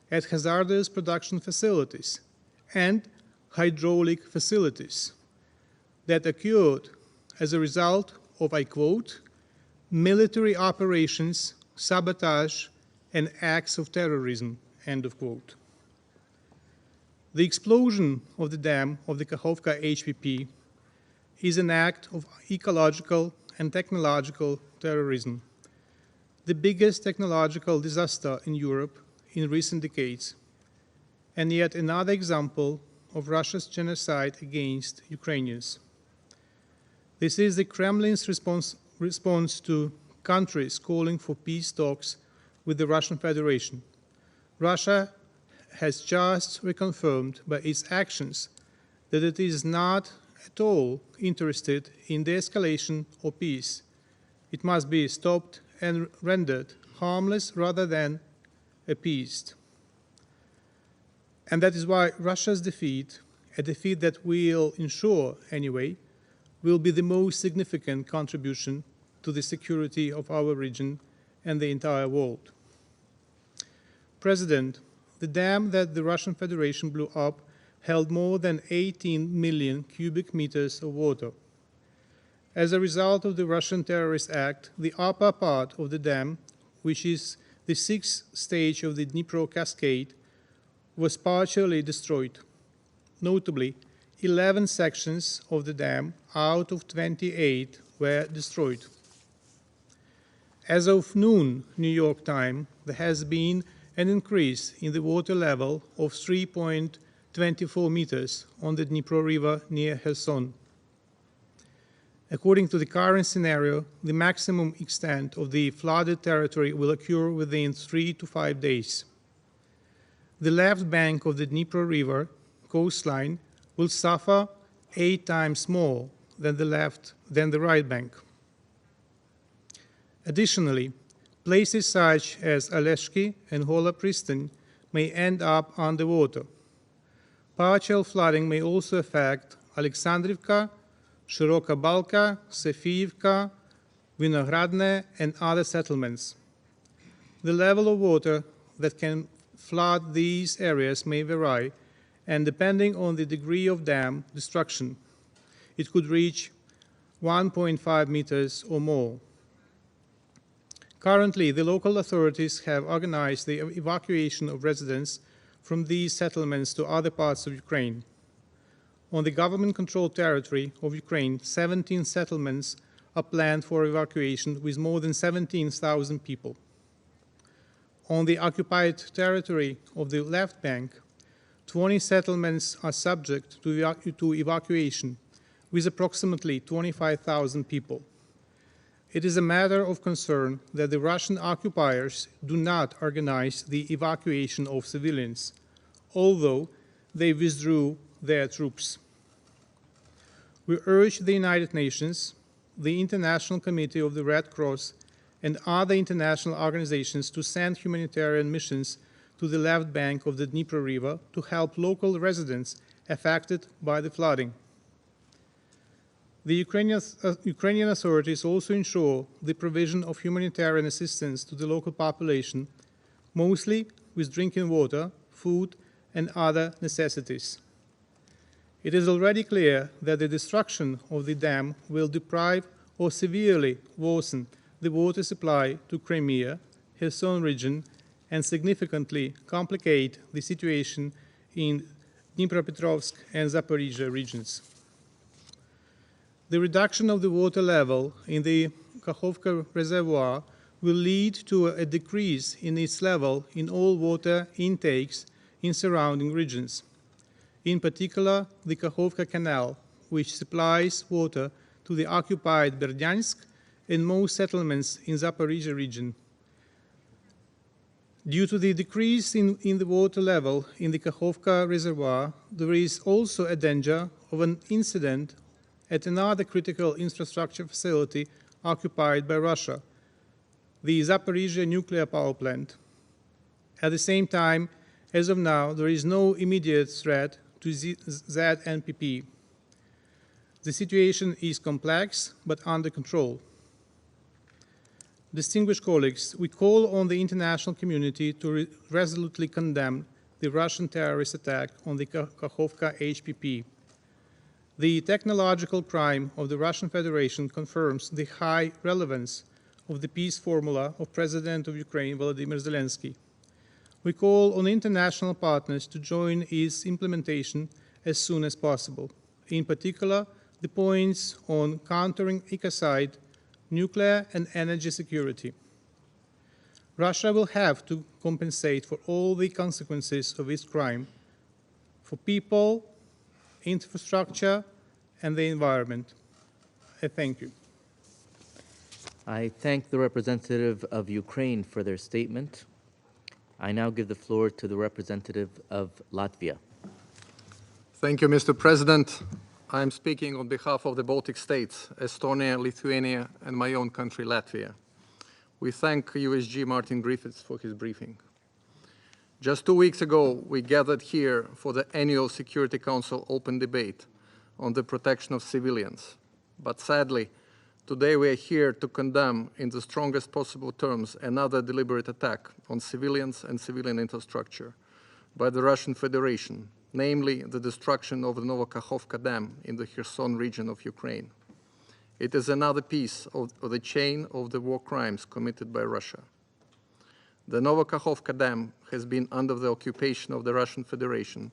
[SPEAKER 16] at hazardous production facilities and hydraulic facilities that occurred as a result of, I quote, military operations, sabotage, and acts of terrorism, end of quote. The explosion of the dam of the Kakhovka HPP is an act of ecological and technological terrorism, the biggest technological disaster in Europe in recent decades, and yet another example of Russia's genocide against Ukrainians. This is the Kremlin's response to countries calling for peace talks with the Russian Federation. Russia has just reconfirmed by its actions that it is not at all interested in the escalation of peace. It must be stopped and rendered harmless rather than appeased. And that is why Russia's defeat, a defeat that we'll ensure anyway, will be the most significant contribution to the security of our region and the entire world. President, the dam that the Russian Federation blew up held more than 18 million cubic meters of water. As a result of the Russian terrorist act, the upper part of the dam, which is the 6th stage of the Dnipro cascade, was partially destroyed. Notably, 11 sections of the dam out of 28 were destroyed. As of noon, New York time, there has been an increase in the water level of 3.24 meters on the Dnipro River near Kherson. According to the current scenario, the maximum extent of the flooded territory will occur within 3 to 5 days. The left bank of the Dnipro River coastline will suffer 8 times more than the right bank. Additionally, places such as Oleshki and Hola Pristan may end up underwater. Partial flooding may also affect Alexandrivka, Shiroka Balka, Sofiivka, Vinogradne, and other settlements. The level of water that can flood these areas may vary, and depending on the degree of dam destruction, it could reach 1.5 meters or more. Currently, the local authorities have organized the evacuation of residents from these settlements to other parts of Ukraine. On the government-controlled territory of Ukraine, 17 settlements are planned for evacuation with more than 17,000 people. On the occupied territory of the left bank, 20 settlements are subject to evacuation with approximately 25,000 people. It is a matter of concern that the Russian occupiers do not organize the evacuation of civilians, although they withdrew their troops. We urge the United Nations, the International Committee of the Red Cross, and other international organizations to send humanitarian missions to the left bank of the Dnipro River to help local residents affected by the flooding. The Ukrainian authorities also ensure the provision of humanitarian assistance to the local population, mostly with drinking water, food, and other necessities. It is already clear that the destruction of the dam will deprive or severely worsen the water supply to Crimea, Kherson region, and significantly complicate the situation in Dnipropetrovsk and Zaporizhzhia regions. The reduction of the water level in the Kakhovka reservoir will lead to a decrease in its level in all water intakes in surrounding regions. In particular, the Kakhovka Canal, which supplies water to the occupied Berdyansk and most settlements in Zaporizhzhia region. Due to the decrease in the water level in the Kakhovka reservoir, there is also a danger of an incident at another critical infrastructure facility occupied by Russia, the Zaporizhzhia nuclear power plant. At the same time, as of now, there is no immediate threat to ZNPP. The situation is complex but under control. Distinguished colleagues, we call on the international community to resolutely condemn the Russian terrorist attack on the Kakhovka HPP. The technological crime of the Russian Federation confirms the high relevance of the peace formula of President of Ukraine, Volodymyr Zelensky. We call on international partners to join its implementation as soon as possible, in particular, the points on countering ecocide, nuclear and energy security. Russia will have to compensate for all the consequences of its crime, for people, infrastructure, and the environment. I thank you.
[SPEAKER 2] I thank the representative of Ukraine for their statement. I now give the floor to the representative of Latvia.
[SPEAKER 17] Thank you, Mr. President. I am speaking on behalf of the Baltic states, Estonia, Lithuania, and my own country, Latvia. We thank USG Martin Griffiths for his briefing. Just 2 weeks ago, we gathered here for the annual Security Council open debate on the protection of civilians. But sadly, today we are here to condemn in the strongest possible terms another deliberate attack on civilians and civilian infrastructure by the Russian Federation, namely the destruction of the Novokakhovka Dam in the Kherson region of Ukraine. It is another piece of the chain of the war crimes committed by Russia. The Novokakhovka Dam has been under the occupation of the Russian Federation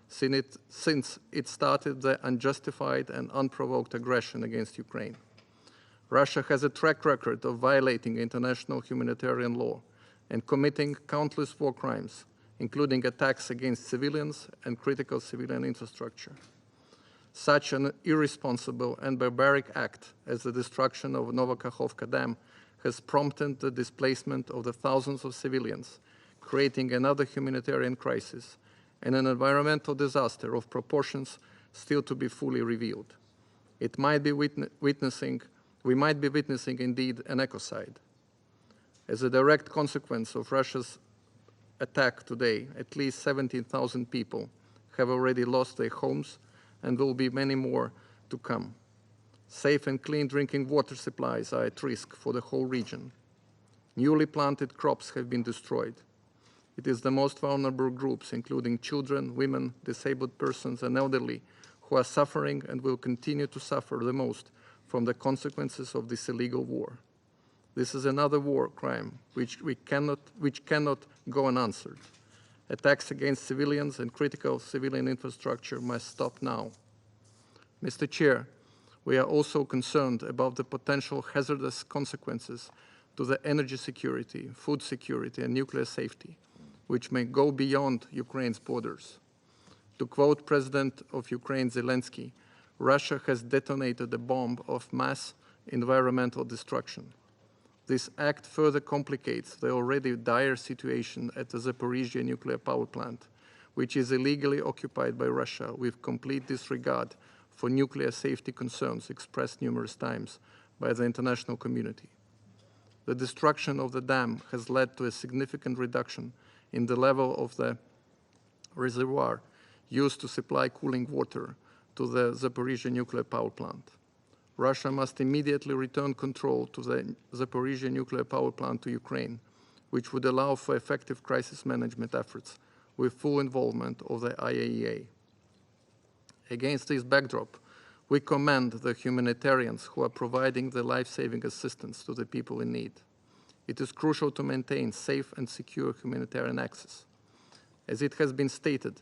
[SPEAKER 17] since it started the unjustified and unprovoked aggression against Ukraine. Russia has a track record of violating international humanitarian law and committing countless war crimes, including attacks against civilians and critical civilian infrastructure. Such an irresponsible and barbaric act as the destruction of Novokakhovka Dam has prompted the displacement of the thousands of civilians, creating another humanitarian crisis and an environmental disaster of proportions still to be fully revealed. We might be witnessing indeed an ecocide. As a direct consequence of Russia's attack today, at least 17,000 people have already lost their homes and will be many more to come. Safe and clean drinking water supplies are at risk for the whole region. Newly planted crops have been destroyed. It is the most vulnerable groups, including children, women, disabled persons, and elderly, who are suffering and will continue to suffer the most from the consequences of this illegal war. This is another war crime which cannot go unanswered. Attacks against civilians and critical civilian infrastructure must stop now. Mr. Chair, we are also concerned about the potential hazardous consequences to the energy security, food security, and nuclear safety, which may go beyond Ukraine's borders. To quote President of Ukraine Zelensky, Russia has detonated a bomb of mass environmental destruction. This act further complicates the already dire situation at the Zaporizhzhia nuclear power plant, which is illegally occupied by Russia with complete disregard for nuclear safety concerns expressed numerous times by the international community. The destruction of the dam has led to a significant reduction in the level of the reservoir used to supply cooling water to the Zaporizhzhia nuclear power plant. Russia must immediately return control to the Zaporizhzhia nuclear power plant to Ukraine, which would allow for effective crisis management efforts with full involvement of the IAEA. Against this backdrop, we commend the humanitarians who are providing the life-saving assistance to the people in need. It is crucial to maintain safe and secure humanitarian access. As it has been stated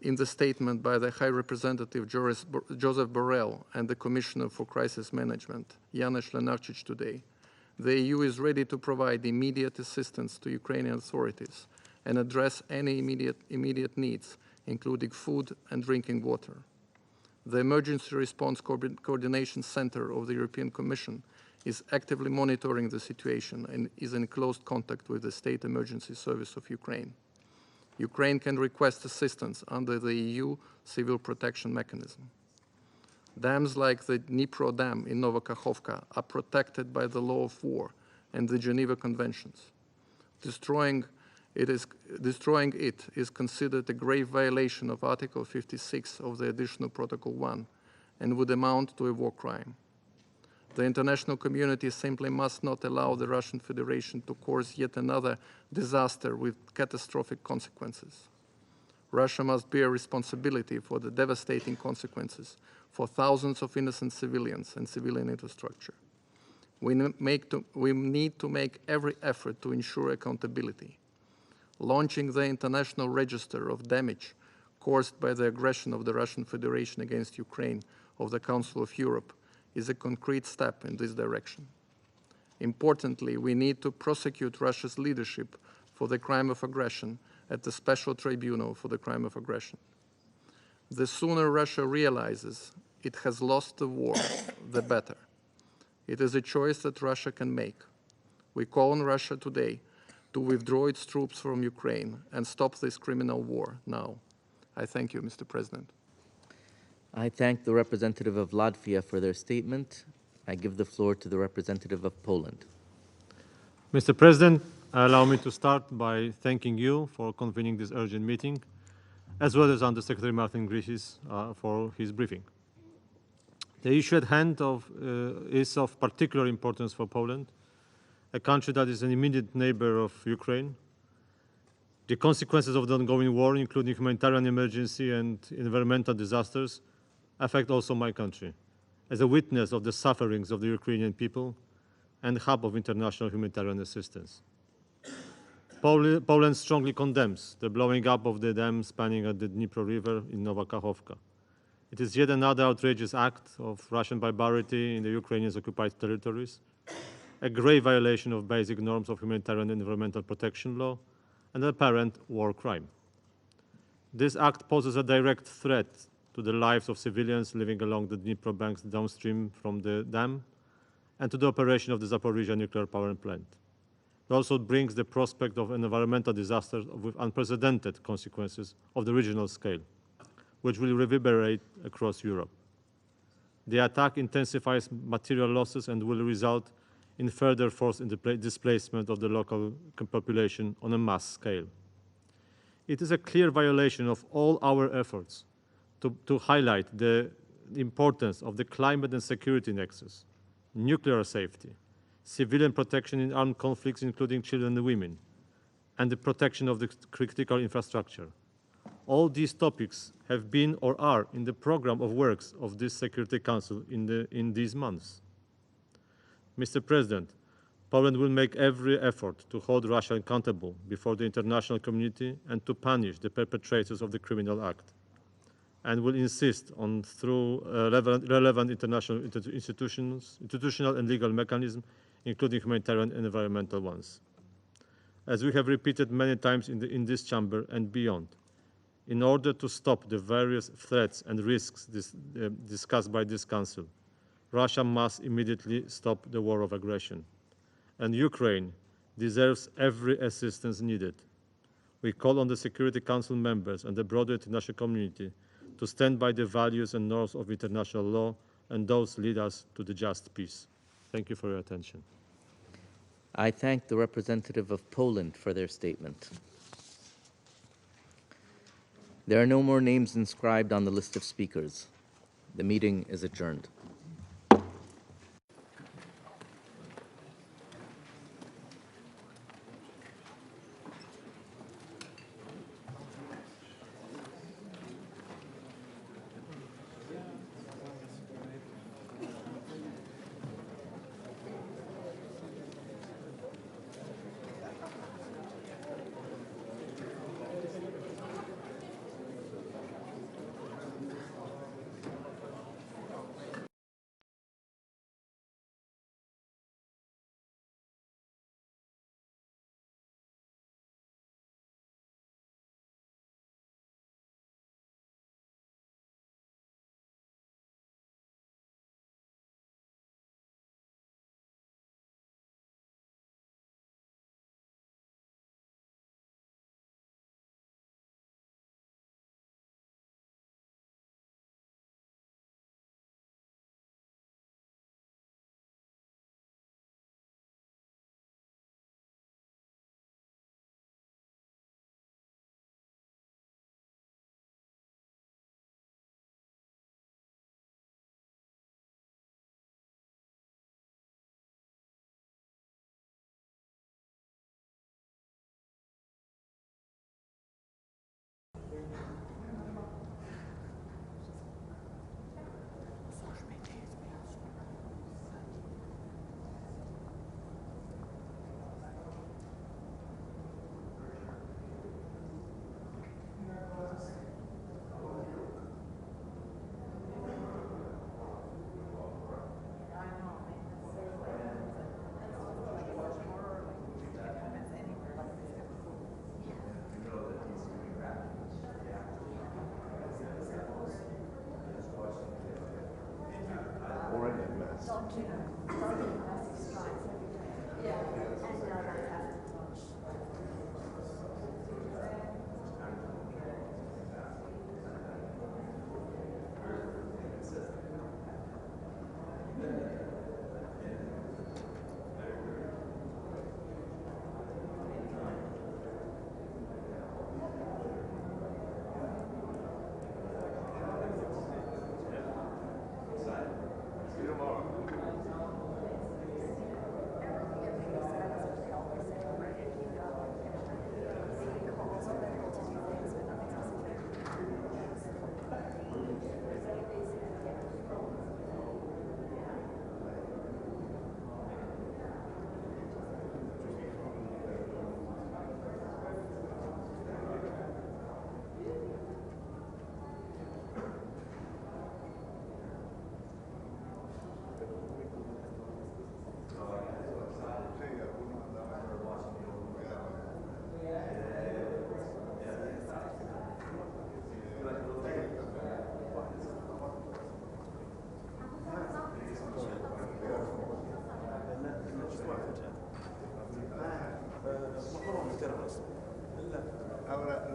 [SPEAKER 17] in the statement by the High Representative Joseph Borrell and the Commissioner for Crisis Management, Janusz Lenarčič, today, the EU is ready to provide immediate assistance to Ukrainian authorities and address any immediate needs, including food and drinking water. The Emergency Response Coordination Center of the European Commission is actively monitoring the situation and is in close contact with the State Emergency Service of Ukraine. Ukraine can request assistance under the EU Civil Protection Mechanism. Dams like the Dnipro Dam in Novokakhovka are protected by the law of war and the Geneva Conventions. Destroying it is considered a grave violation of Article 56 of the Additional Protocol 1 and would amount to a war crime. The international community simply must not allow the Russian Federation to cause yet another disaster with catastrophic consequences. Russia must bear responsibility for the devastating consequences for thousands of innocent civilians and civilian infrastructure. We need to make every effort to ensure accountability. Launching the International Register of Damage caused by the aggression of the Russian Federation against Ukraine of the Council of Europe is a concrete step in this direction. Importantly, we need to prosecute Russia's leadership for the crime of aggression at the Special Tribunal for the crime of aggression. The sooner Russia realizes it has lost the war, the better. It is a choice that Russia can make. We call on Russia today to withdraw its troops from Ukraine and stop this criminal war now. I thank you, Mr. President.
[SPEAKER 2] I thank the representative of Latvia for their statement. I give the floor to the representative of Poland.
[SPEAKER 18] Mr. President, allow me to start by thanking you for convening this urgent meeting, as well as Undersecretary Martin Griffiths for his briefing. The issue at hand is of particular importance for Poland, a country that is an immediate neighbor of Ukraine. The consequences of the ongoing war, including humanitarian emergency and environmental disasters, affect also my country, as a witness of the sufferings of the Ukrainian people and hub of international humanitarian assistance. Poland strongly condemns the blowing up of the dam spanning at the Dnipro River in Nowa Kachowka. It is yet another outrageous act of Russian barbarity in the Ukrainian occupied territories, a grave violation of basic norms of humanitarian and environmental protection law, and an apparent war crime. This act poses a direct threat to the lives of civilians living along the Dnipro banks downstream from the dam and to the operation of the Zaporizhzhia nuclear power plant. It also brings the prospect of an environmental disaster with unprecedented consequences of the regional scale, which will reverberate across Europe. The attack intensifies material losses and will result in further forced displacement of the local population on a mass scale. It is a clear violation of all our efforts to highlight the importance of the climate and security nexus, nuclear safety, civilian protection in armed conflicts, including children and women, and the protection of the critical infrastructure. All these topics have been or are in the program of works of this Security Council in these months. Mr. President, Poland will make every effort to hold Russia accountable before the international community and to punish the perpetrators of the criminal act, and will insist on through relevant international institutional and legal mechanisms, including humanitarian and environmental ones. As we have repeated many times in this chamber and beyond, in order to stop the various threats and risks discussed by this Council, Russia must immediately stop the war of aggression. And Ukraine deserves every assistance needed. We call on the Security Council members and the broader international community to stand by the values and norms of international law, and those lead us to the just peace. Thank you for your attention.
[SPEAKER 2] I thank the representative of Poland for their statement. There are no more names inscribed on the list of speakers. The meeting is adjourned.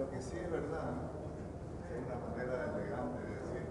[SPEAKER 4] Lo que sí es verdad, es una manera elegante de decir